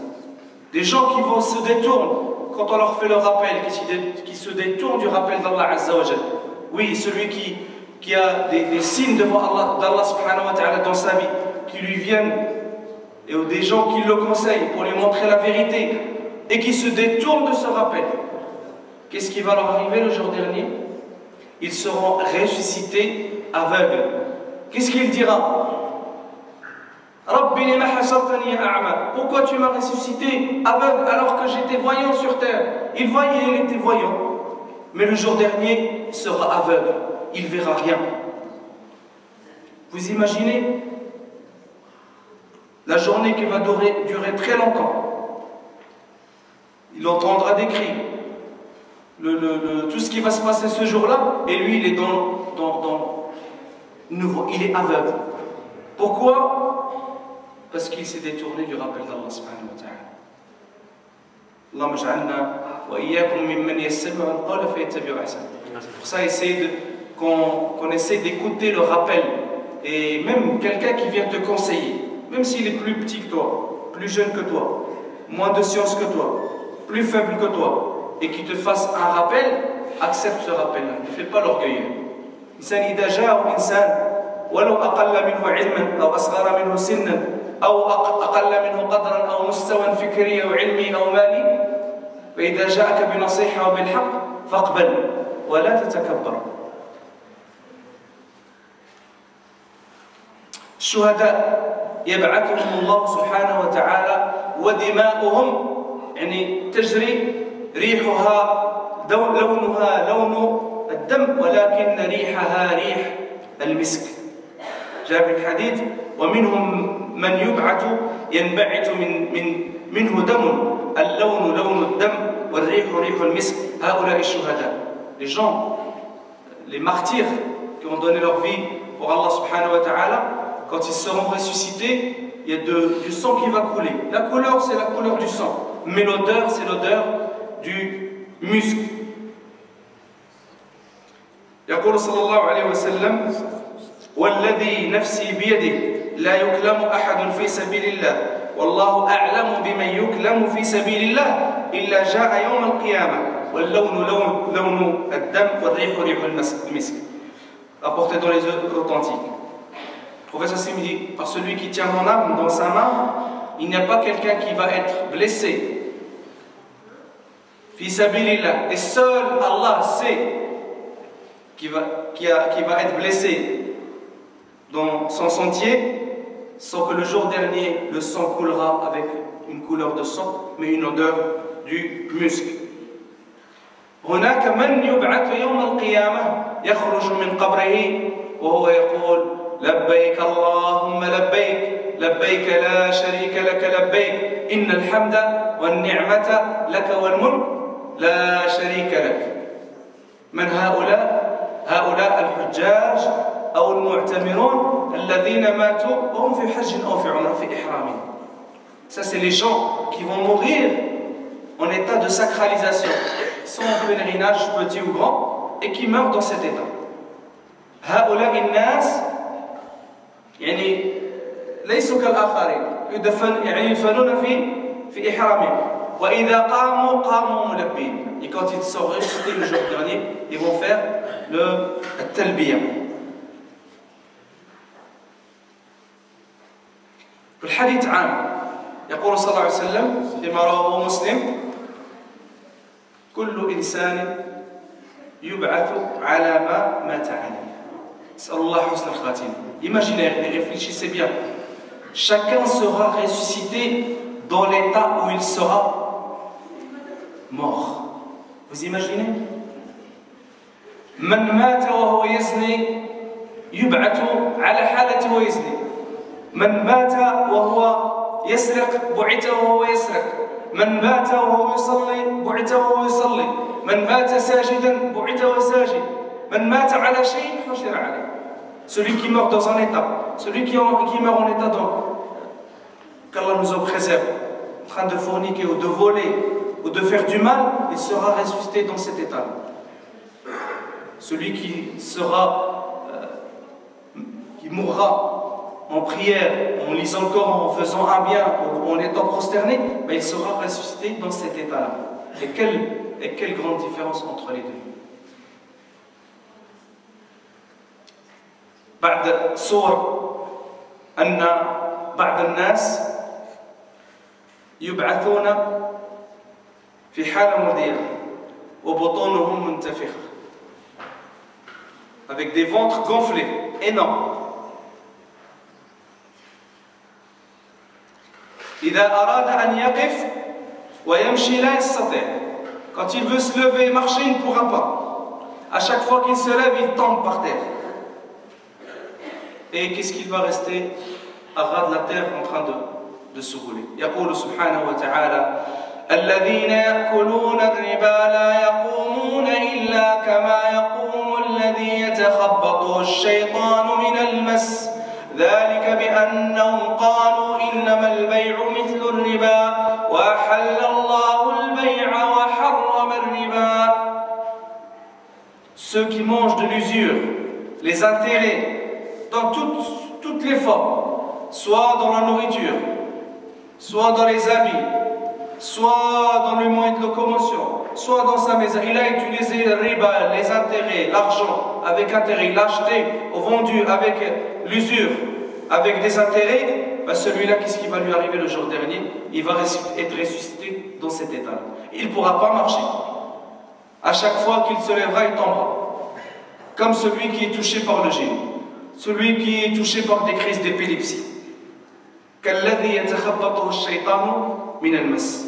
Des gens qui vont se détournent quand on leur fait le rappel, qui se détournent du rappel d'Allah Azza wa Jal. Oui, celui qui a des signes devant d'Allah subhanahu wa ta'ala dans sa vie, qui lui viennent, et des gens qui le conseillent pour lui montrer la vérité, et qui se détournent de ce rappel. Qu'est-ce qui va leur arriver le jour dernier? Ils seront ressuscités aveugles. Qu'est-ce qu'il dira? Rabbi lima hashartani a'ma. Pourquoi tu m'as ressuscité aveugle alors que j'étais voyant sur terre? Il voyait, il était voyant. Mais le jour dernier, il sera aveugle. Il ne verra rien. Vous imaginez la journée qui va durer très longtemps. Il entendra des cris. Tout ce qui va se passer ce jour-là, et lui, il est il est aveugle. Pourquoi? Parce qu'il s'est détourné du rappel d'Allah subhanahu wa ta'ala. Allahumma ja'alna wa iyyakum mimman yastami'u al-qawla fayattabi'u ahsana. C'est pour ça qu'on essaie d'écouter le rappel, et même quelqu'un qui vient te conseiller, même s'il est plus petit que toi, plus jeune que toi, moins de science que toi, plus faible que toi, et qui te fasse un rappel, accepte ce rappel-là. Ne fais pas l'orgueilleux. إنسان إذا جاء إنسان ولو أقل منه علما أو أصغر منه سنا أو أقل منه قدرا أو مستوى فكري أو علمي أو مالي فإذا جاءك بنصيحة وبالحق فاقبل ولا تتكبر. الشهداء يبعثهم الله سبحانه وتعالى ودماؤهم يعني تجري ريحها لونها لون الدم ولكن ريحها ريح المسك. جاء في الحديث ومنهم من يبعث ينبعث منه دم اللون لون الدم والريح ريح المسك. هؤلاء الشهداء, les gens, les martyrs qui ont donné leur vie pour Allah subhanahu wa ta'ala, quand ils seront ressuscités, il y a du sang qui va couler. La couleur, c'est la couleur du sang, mais l'odeur, c'est l'odeur du musc. يقول صلى الله عليه وسلم والذي نفسي بيده لا يكلم أحد في سبيل الله والله أعلم بمن يكلم في سبيل الله إلا جاء يوم القيامة واللون لون الدم والريح ريح المسك. Rapporté dans les œuvres authentiques. Le professeur Sim dit, par celui qui tient mon âme dans sa main, il n'y a pas quelqu'un qui va être blessé. Fi sabilillah. Et seul Allah sait qui va être blessé dans son sentier, sans que le jour dernier le sang coulera avec une couleur de sang, mais une odeur du musc. هناك من يبعث يوم القيامة يخرج من قبره وهو يقول لبيك اللهم لبيك لبيك لا شريك لك لبيك إن الحمد والنعمة لك والملك لا شريك لك. من هؤلاء؟ هؤلاء الحجاج أو المعتمرون الذين ماتوا وهم في حج أو في عمرة في إحرام. Ça c'est les gens qui vont mourir en état de sacralisation, sont en pèlerinage petit ou grand et qui meurent dans cet état. هؤلاء الناس يعني ليسوا كالآخرين يدفنون في إحرامهم وإذا قاموا ملبين. Et quand ils sont ressuscités le jour dernier, ils vont faire le talbiya. الحديث عام يقول صلى الله عليه وسلم فيما رواه مسلم كل إنسان يبعث على ما مات عليه. نسأل الله حسن الخاتمة. Imaginez, réfléchissez bien. Chacun sera ressuscité dans l'état où il sera mort. Vous imaginez? من مات وهو يزني يبعث على حالته وهو يزني. من مات وهو يسرق بعث وهو يسرق. من مات وهو يصلي بعث وهو يصلي. من مات ساجدا بعث وهو ساجد. من مات على شيء حشر عليه. Celui qui meurt dans un état, celui qui meurt en état qu'Allah nous en préserve, en train de forniquer ou de voler ou de faire du mal, il sera ressuscité dans cet état. Celui qui mourra en prière, en lisant le Coran, en faisant un bien, ou en étant prosterné, ben il sera ressuscité dans cet état-là. Et quelle grande différence entre les deux. بعد صور أن بعض الناس يبعثون في حالة مرضية وبطونهم منتفخة avec des ventres gonflés énormes. إذا أراد أن يقف ويمشي لا يستطيع. Quand il veut se lever et marcher, il ne pourra pas. À chaque fois qu'il se lève, il tombe par terre. Et qu'est-ce qu'il va rester à ras de la terre en train de se rouler. يقول سبحانه وتعالى الذين يأكلون الربا لا يقومون إلا كما يقوم الذي يتخبطه الشيطان من المس ذلك بأنهم قالوا إنما البيع مثل الربا وأحل الله البيع وحرم الربا. Ceux qui mangent de l'usure, les intérêts dans toutes les formes, soit dans la nourriture, soit dans les habits, soit dans le moyen de locomotion, soit dans sa maison. Il a utilisé le riba, les intérêts, l'argent avec intérêt. Il a acheté ou vendu avec l'usure, avec des intérêts. Ben celui-là, qu'est-ce qui va lui arriver le jour dernier? Il va être ressuscité dans cet état. Il ne pourra pas marcher. À chaque fois qu'il se lèvera, il tombera. Comme celui qui est touché par le génie. Celui qui est touché par des crises d'épilepsie. كالذي يتخبطه الشيطان من المس.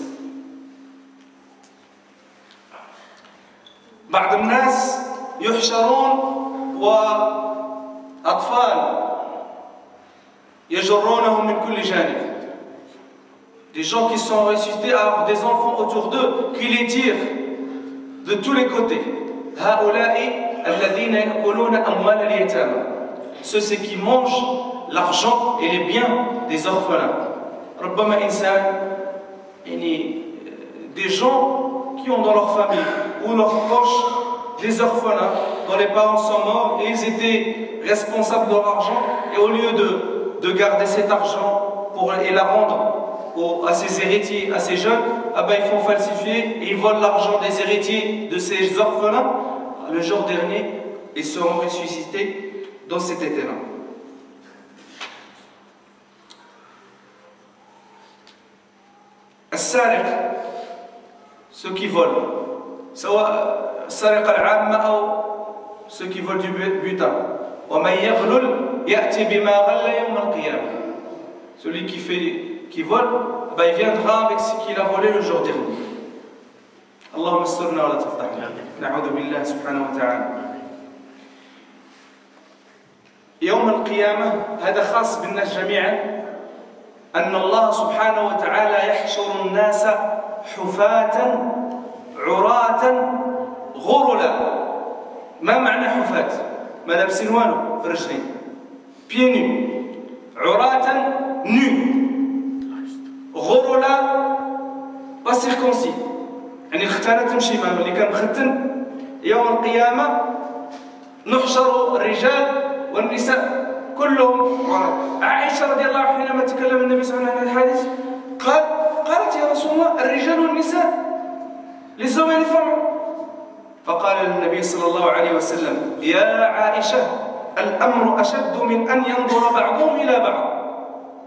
بعض الناس يحشرون وأطفال يجرونهم من كل جانب. Des gens qui sont ressuscités avec des enfants autour d'eux qui les tirent de tous les côtés. هؤلاء الذين يأكلون أموال اليتامى. Ceux qui mangent l'argent et les biens des orphelins. ربما إنسان يعني des gens qui ont dans leur famille ou leurs proches des orphelins dont les parents sont morts et ils étaient responsables de leur argent et au lieu de garder cet argent et la rendre à ses héritiers, à ces jeunes, ah ben, ils font falsifier et ils volent l'argent des héritiers de ces orphelins. Le jour dernier, ils seront ressuscités dans cet état-là. السارق, ceux qui volent, سواء السرقة العامة أو ceux qui volent du butin. ومن يغلل يأتي بما غل يوم القيامة. Celui qui vole, ben il viendra avec ce qu'il a volé le jour dernier. اللهم استرنا ولا تفضحنا. نعوذ بالله سبحانه وتعالى. يوم القيامة هذا خاص بالناس جميعا أن الله سبحانه وتعالى يحشر الناس حفاة عراة غرلا ما معنى حفاة؟ ما لابسين والو في الرجلين pieds nus عراة nus غرلا pas circoncis يعني الختانة تمشي مع اللي كان مختن يوم القيامة نحشر الرجال والنساء كلهم عراة. عائشة رضي الله عنها حينما تكلم النبي صلى الله عليه وسلم عن الحديث قالت يا رسول الله الرجال والنساء les hommes et les femmes. فقال النبي صلى الله عليه وسلم يا عائشة الأمر أشد من أن ينظر بعضهم إلى بعض.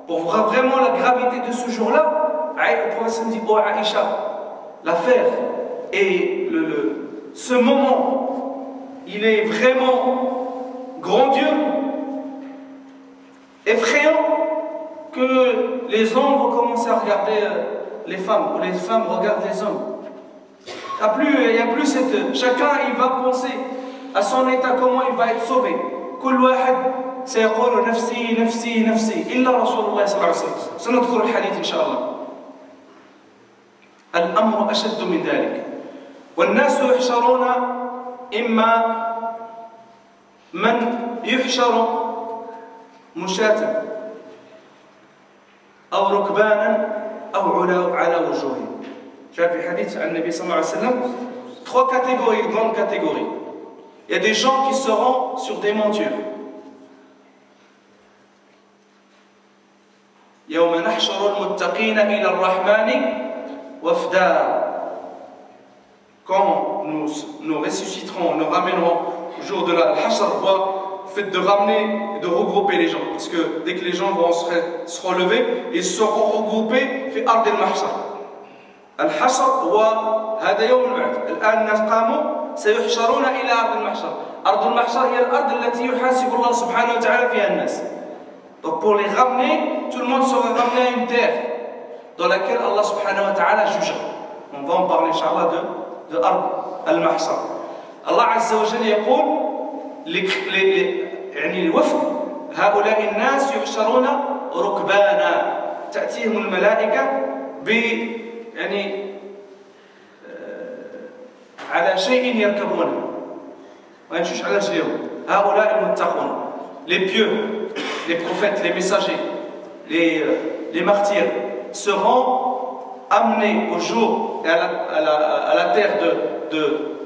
Pour voir vraiment la gravité de ce jour-là, le prophète dit oh Aïcha, l'affaire et ce moment, il est vraiment grandiose, effrayant, que les hommes vont commencer à regarder les femmes, ou les femmes regardent les hommes. Il n'y a plus cette... Chacun il va penser à son état, comment il va être sauvé. كل واحد سيقول نفسي نفسي نفسي إلا رسول الله صلى الله عليه وسلم. سنذكر الحديث إن شاء الله. الأمر أشد من ذلك. والناس يحشرون إما من يحشر مشاة أو ركبانا أو على وجوههم. جاء في حديث عن النبي صلى الله عليه وسلم trois catégories, grandes catégories. Il y a des gens qui seront sur des montures. يوم نحشر المتقين إلى الرحمن وفدا. Quand nous ressusciterons, nous ramènerons au jour de la Hashr, le fait de ramener, de regrouper les gens. Parce que dès que les gens vont se relever, ils seront regroupés في أرض المحشر. الحشر هو هذا يوم البعث. الآن الناس قاموا سيحشرون إلى أرض المحشر. أرض المحشر هي الأرض التي يحاسب الله سبحانه وتعالى فيها الناس. Donc pour les ramener, tout le monde sera ramené à une terre dans laquelle Allah subhanahu wa ta'ala jugera. On va en parler Inch'Allah de أرض المحشر. Allah عز وجل يقول يعني الوفد هؤلاء الناس يحشرون ركبانا تأتيهم الملائكة يعني على شيء يركبونه ما يمشوش على رجليهم. هؤلاء المتقون les pieux, les prophètes, les messagers, les martyrs seront amenés au jour et à la terre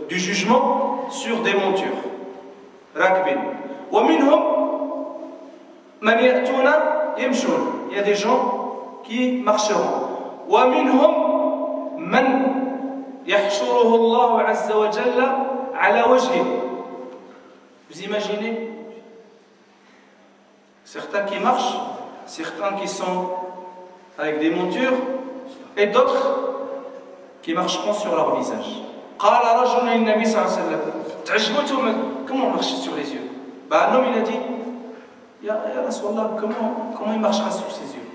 du jugement sur des montures. Rakbin. ومنهم من يأتون يمشون. Il y a des gens qui marcheront. ومنهم من يحشره الله عز وجل على وجهه. Vous imaginez? Certains qui marchent, certains qui sont avec des montures, et d'autres qui marcheront sur leur visage. قال رجل للنبي صلى الله عليه وسلم تعجبتهم comment marcher sur les yeux. Un homme il a dit يا رسول الله comment il marchera sur ses yeux.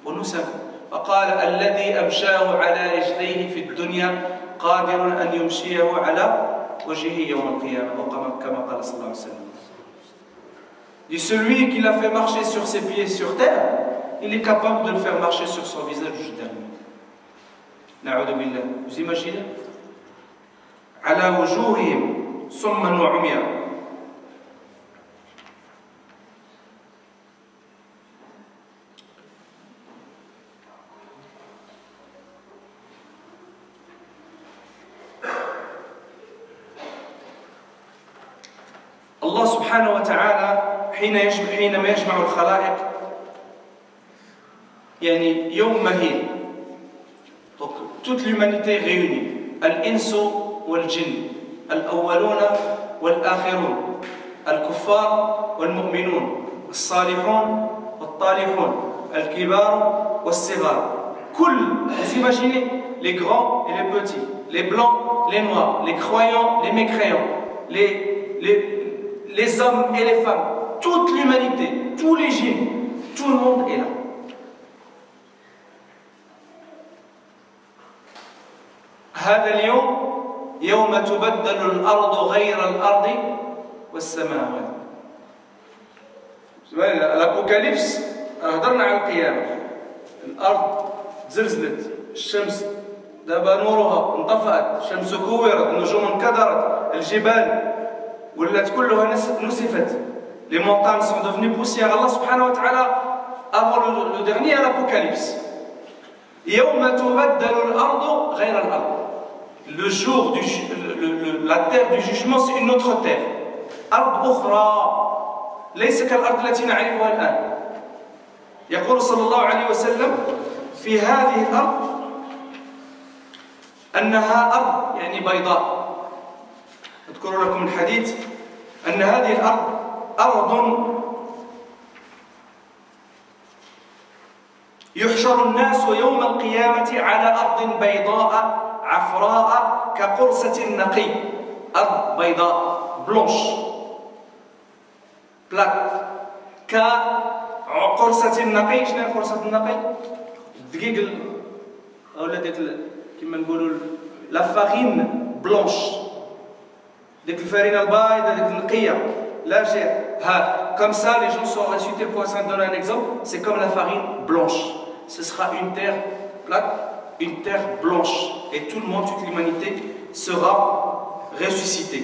Pour nous c'est فقال الذي أمشاه على رجليه في الدنيا قادر أن يمشيه على وجهه يوم القيامة أو كما قال صلى الله عليه وسلم. Et celui qui l'a fait marcher sur ses pieds sur terre, il est capable de le faire marcher sur son visage juste derrière. Na'udhu billah. Vous imaginez? Ala wujuhihim summan wa umya. Allah subhanahu wa ta'ala حينما يجمع الخلائق يعني يوم مهيل. Donc toute l'humanité réunie الإنس والجن الأولون والآخرون الكفار والمؤمنون الصالحون والطالحون الكبار والصغار. كل vous imaginez les grands et les petits, les blancs, les noirs, les croyants, les mécréants, les hommes et les femmes, toute l'humanité, tous les djinns, tout le monde est là. هذا اليوم يوم تبدل الأرض غير الأرض والسماوات. الأبوكاليبس هضرنا على القيامة. الأرض زلزلت، الشمس دابا نورها انطفأت، الشمس كورت، النجوم انكدرت، الجبال ولات كلها نسفت. Les montagnes sont devenues poussière. Allah subhanahu wa ta'ala, avant le dernier apocalypse, يوم تبدل الأرض غير الأرض. Le jour la terre du jugement, c'est une autre terre. أرض أخرى ليس كالأرض التي نعرفها الآن. يقول صلى الله عليه وسلم في هذه الأرض أنها أرض يعني بيضاء. أذكر لكم الحديث أن هذه الأرض أرض يحشر الناس يوم القيامة على أرض بيضاء عفراء كقرصة النقي. أرض بيضاء بلونش بلات كقرصة النقي. شنو هي قرصة النقي؟ الدقيق ولا ديك كما نقولوا لا فارين بلونش، ديك الفارينة البيضاء ديك النقية لا شيء. ها comme ça les gens sont ressuscités. Pour donner un exemple, c'est comme la farine blanche. Ce sera une terre plate, une terre blanche, et tout le monde, toute l'humanité sera ressuscité.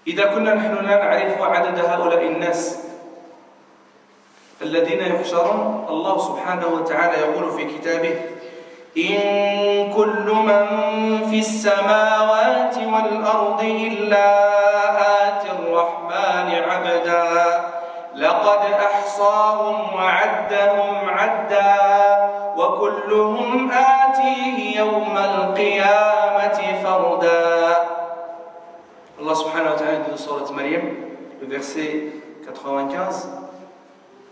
إذا كنا نحن لا نعرف عدد هؤلاء الناس الذين يحشرون، الله سبحانه وتعالى يقول في كتابه: إن كل من في السماوات والأرض إلا آتي الرحمن عبدا لقد أحصاهم وعدهم عدا وكلهم آتيه يوم القيامة فردا. Allah subhanahu wa ta'ala dit dans Sourate Maryam, le verset 95,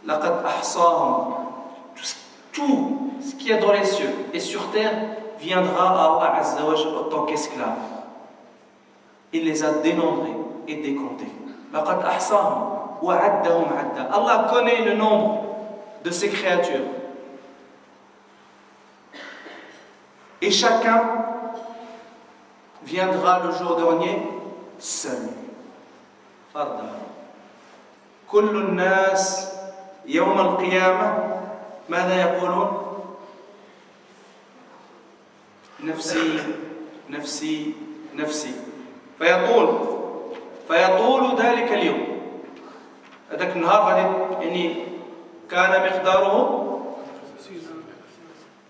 لقد أحصاهم, tout ce qu'il y a dans les cieux et sur terre viendra à Allah Azza wa Jalla en tant qu'esclave. Il les a dénombrés et décomptés. لقد أحصاهم وعدهم عدا. Allah connaît le nombre de ses créatures. Et chacun viendra le jour dernier seul. فردا. كل الناس يوم القيامة ماذا يقولون؟ نفسي نفسي نفسي. فيطول ذلك اليوم. هذاك النهار غادي يعني كان مقداره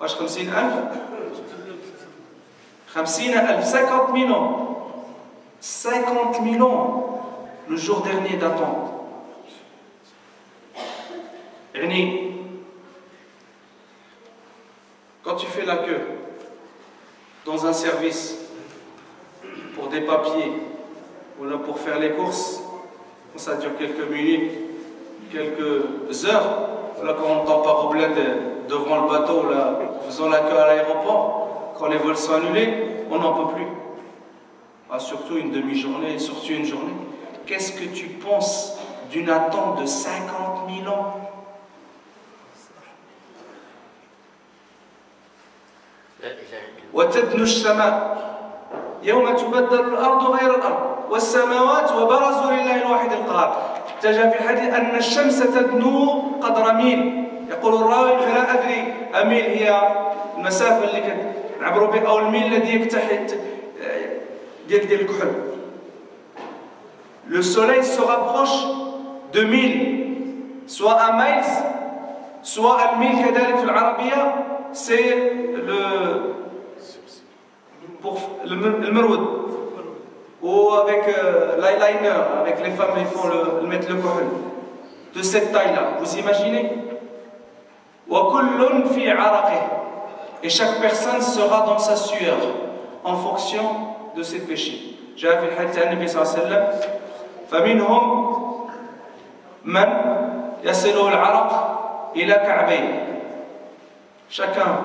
واش 50,000 50,000 50,000 ans 50,000 ans le jour dernier d'attente. يعني quand tu fais la queue dans un service pour des papiers ou là pour faire les courses, ça dure quelques minutes, quelques heures. Là, quand on ne tend pas au bled devant le bateau, là, faisant la queue à l'aéroport, quand les vols sont annulés, on n'en peut plus. Ah, surtout une demi-journée, surtout une journée. Qu'est-ce que tu penses d'une attente de 50,000 ans? وتدنو السماء يوم تبدل الأرض غير الأرض والسماوات وبرزوا لله الواحد القهار. جاء في الحديث أن الشمس تدنو قدر ميل. يقول الراوي فلا أدري أميل هي المسافة اللي نعبروا بها أو الميل الذي يكتحت ديال الكحل. Le soleil se rapproche de 1000, soit un miles, soit un mille كذلك في العربية c'est le merwoud. Ou avec l'eyeliner, avec les femmes ils font mettre le kohl de cette taille-là. Vous imaginez? Et chaque personne sera dans sa sueur en fonction de ses péchés. جاء في الحديث عن النبي صلى الله عليه وسلم فمنهم من يصل العرق إلى كعبيه. Chacun,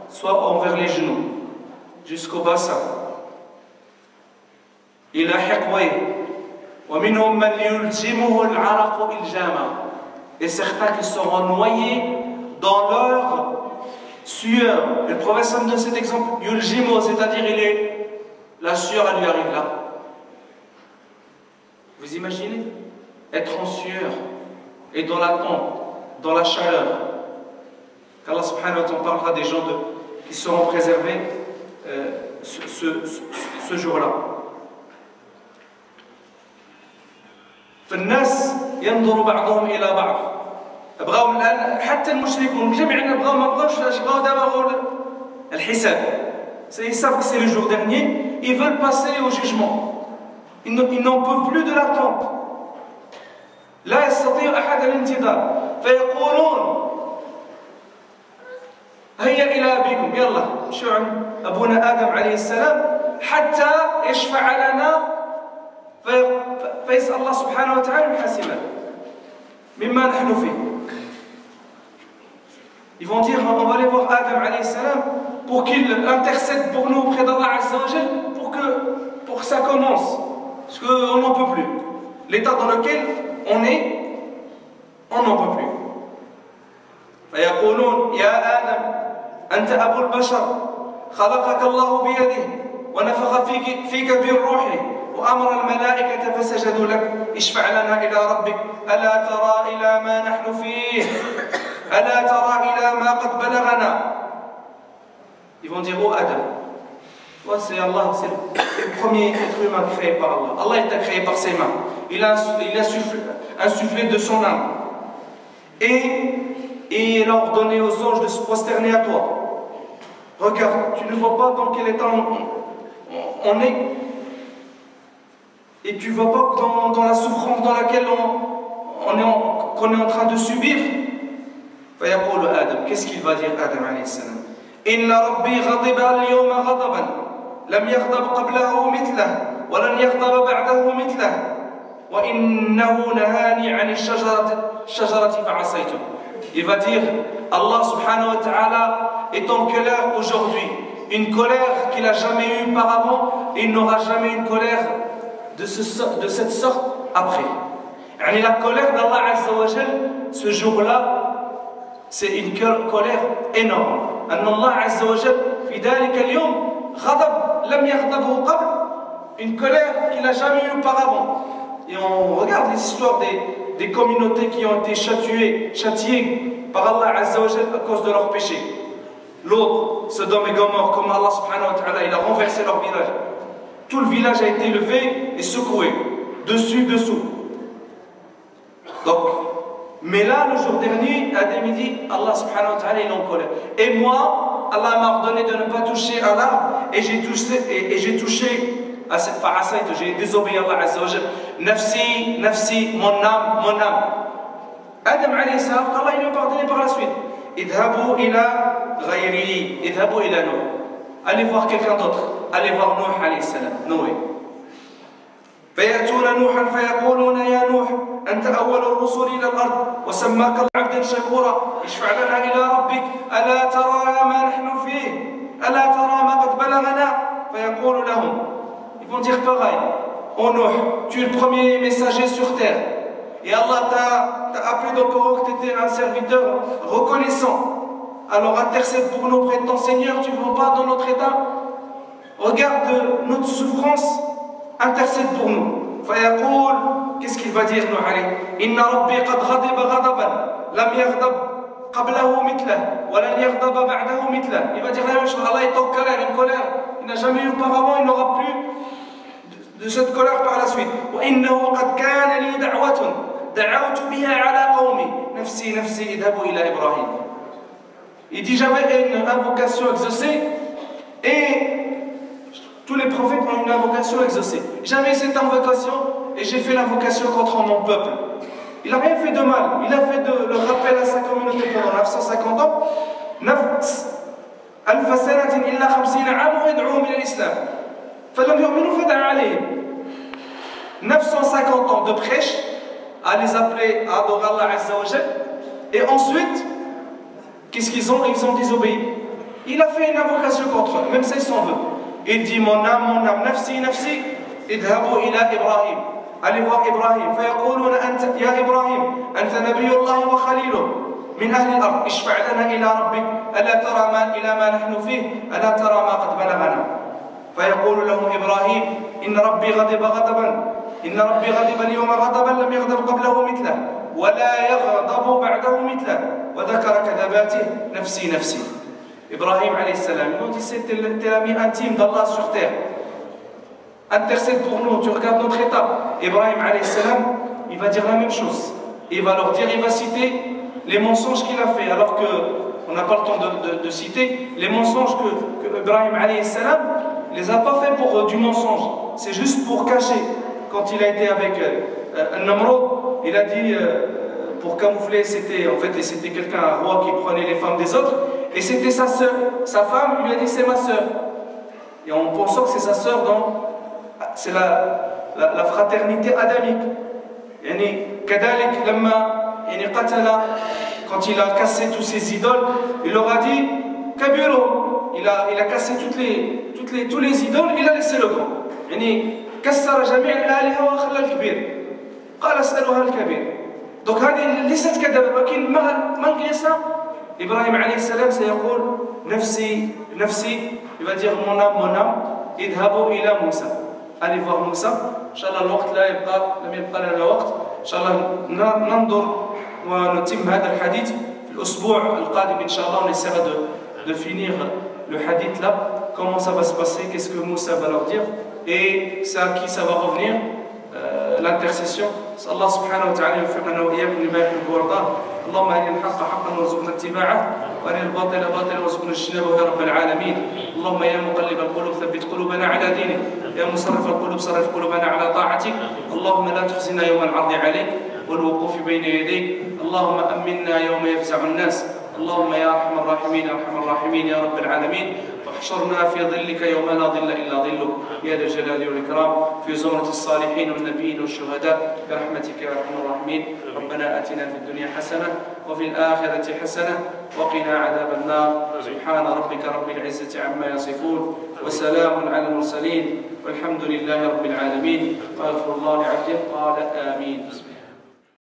soit envers les genoux jusqu'au bassin. إلى حقويه. ومنهم من يلجمه العرق إلجاما. Et certains qui seront noyés dans leur sueur. Et le prophète donne cet exemple, yuljimu, c'est-à-dire la sueur elle lui arrive là. Vous imaginez? Être en sueur et dans l'attente, dans la chaleur. Qu'Allah subhanahu wa ta'ala parlera des gens qui seront préservés ce jour-là. فالناس ينظر بعضهم إلى بعض. بغاو الآن حتى المشركون جميعنا بغاو ما بغاوش بغاو دابا بغاو الحساب. Ils savent que c'est le jour dernier, ils veulent passer au jugement. Ils n'en peuvent plus de l'attente. لا يستطيع أحد الانتظار فيقولون هيا إلى أبيكم يلا مشوا عند أبونا آدم عليه السلام حتى يشفع لنا فيسأل الله سبحانه وتعالى يحاسبنا مما نحن فيه. Ils vont dire on va aller voir Adam alayhi salam pour qu'il intercède pour nous auprès d'Allah Azza wa Jal pour que ça commence parce qu'on n'en peut plus. L'état dans lequel on est, on n'en peut plus. فيقولون يا آدم أنت أبو البشر خلقك الله بيده ونفخ فيك بالروح وأمر الملائكة فسجدوا لك اشفع لنا إلى ربك ألا ترى إلى ما نحن فيه ألا ترى إلى ما قد بلغنا. Ils vont dire oh Adam, toi c'est Allah, c'est le premier être humain créé par Allah. Allah il t'a créé par ses mains. Il a insufflé de son âme et il a ordonné aux anges de se prosterner à toi. Regarde, tu ne vois pas dans quel état on est et tu ne vois pas dans la souffrance dans laquelle qu'on est en train de subir. فيقول آدم, qu'est-ce qu'il va dire Adam alayhi salam? إن ربي غضب اليوم غضبا لم يغضب قبله مثله ولن يغضب بعده مثله وإنه نهاني عن الشجرة فعصيته. Il va dire Allah subhanahu wa ta'ala est en colère aujourd'hui, une colère qu'il n'a jamais eue auparavant et il n'aura jamais une colère de cette sorte après. La colère d'Allah Azza wa Jal ce jour-là c'est une colère énorme. أن الله عز وجل في ذلك اليوم غضب لم يغضبه قبل, une colère qu'il n'a jamais eue auparavant. Et on regarde les histoires des communautés qui ont été châtiées par Allah Azza wa Jal à cause de leurs péchés. L'autre, Sodome et Gomorrhe, comme Allah subhanahu wa ta'ala, il a renversé leur village. Tout le village a été levé et secoué, dessous. Donc, mais là, le jour dernier, Adam dit, Allah subhanahu wa ta'ala, il est en colère. Et moi, Allah m'a ordonné de ne pas toucher à l'arbre, et j'ai touché à cette fa'asayt, j'ai désobéi à Allah Azza wa Jal. Nafsi, nafsi, mon âme. Adam alayhi salam, Allah il lui a pardonné par la suite. Idhabu ila ghayri, idhabu ila Nuh. Allez voir quelqu'un d'autre, allez voir Nuh alayhi salam, Noé. فيأتون نوحا فيقولون يا نوح أنت أول الرسل إلى الأرض وسماك الله عبدا شكورا اشفع لنا إلى ربك ألا ترى ما نحن فيه ألا ترى ما قد بلغنا. فيقول لهم, ils vont dire pareil, oh Nuh, tu es le premier messager sur terre et Allah t'a appelé d'encore que tu étais un serviteur reconnaissant, alors intercède pour nous auprès de ton Seigneur, tu ne vois pas dans notre état, regarde notre souffrance, intercède pour nous. فيقول, qu'est-ce qu'il va dire Nuh alayhi? إن ربي قد غضب غضبا لم يغضب قبله مثله ولن يغضب بعده مثله. Il va dire la même chose, Allah est en colère, une colère il n'a jamais eu auparavant, il n'aura plus de cette colère par la suite. وإنه قد كان لي دعوة دعوت بها على قومي نفسي نفسي اذهبوا إلى إبراهيم. Il dit j'avais une invocation exaucée et tous les prophètes ont une invocation exaucée. J'avais cette invocation et j'ai fait l'invocation contre mon peuple. Il n'a rien fait de mal. Il a fait le rappel à sa communauté pendant 950 ans. 950 ans de prêche à les appeler à adorer Allah Azza wa Jal. Et ensuite, qu'est-ce qu'ils ont? Ils ont désobéi. Il a fait une invocation contre eux, même ça il s'en veut. Il dit mon âme, nafsi, nafsi, idhabu ila Ibrahim. Allez voir Ibrahim. فيقولون أنت يا إبراهيم أنت نبي الله وخليله من أهل الأرض اشفع لنا إلى ربك ألا ترى إلى ما نحن فيه ألا ترى ما قد بلغنا. فيقول لهم إبراهيم إن ربي غضب اليوم غضبا لم يغضب قبله مثله ولا يغضب بعده مثله وذكر كذباته نفسي. Ibrahim alayhi salam, ils m'ont dit c'était l'ami intime d'Allah sur terre. Intercède pour nous, tu regardes notre état. Ibrahim alayhi salam, il va dire la même chose. Il va leur dire, il va citer les mensonges qu'il a fait, alors qu'on n'a pas le temps de citer les mensonges que Ibrahim alayhi salam ne les a pas fait pour du mensonge. C'est juste pour cacher. Quand il a été avec Namrud, il a dit, pour camoufler, c'était quelqu'un, un roi qui prenait les femmes des autres, et c'était sa sœur. Sa femme, il lui a dit, c'est ma sœur. Et en pensant que c'est sa sœur, c'est la fraternité adamique. Quand il a cassé tous ses idoles, il leur a dit Kabiro. Il a cassé tous les idoles, il a laissé le grand. كسر جميع الآلهة وخلى الكبير. قال اسألوها الكبير. Donc هذه ليست كذبة، ولكن malgré ça, Ibrahim alayhi salam سيقول نفسي، il va dire mon âme, اذهبوا إلى موسى. Allez voir Moussa. Inch'Allah الوقت لم يبقى لنا وقت. Inch'Allah ننظر ونتم هذا الحديث في الأسبوع القادم إن شاء الله. On essaiera de finir le hadith là. Comment ça va se passer? Qu'est-ce que Moussa va leur dire? Et c'est à qui ça va revenir? L'intercession. Allah subhanahu wa ta'ala يوفقنا وإياكم لما يحب ويرضاه. اللهم أرنا الحق حقا وارزقنا اتباعه وأرنا الباطل باطلا وارزقنا اجتنابه يا رب العالمين. اللهم يا مقلب القلوب ثبت قلوبنا على دينك، يا مصرف القلوب صرف قلوبنا على طاعتك. اللهم لا تخزنا يوم العرض عليك والوقوف بين يديك. اللهم أمنا يوم يفزع الناس. اللهم يا أرحم الراحمين أرحم الراحمين يا رب العالمين. واحشرنا في ظلك يوم لا ظل إلا ظلك يا ذا الجلال والإكرام، في زمرة الصالحين والنبيين والشهداء برحمتك يا أرحم الراحمين. ربنا آتنا في الدنيا حسنة وفي الآخرة حسنة وقنا عذاب النار. سبحان ربك رب العزة عما يصفون وسلام على المرسلين والحمد لله رب العالمين. وأغفر الله لعبده قال آمين.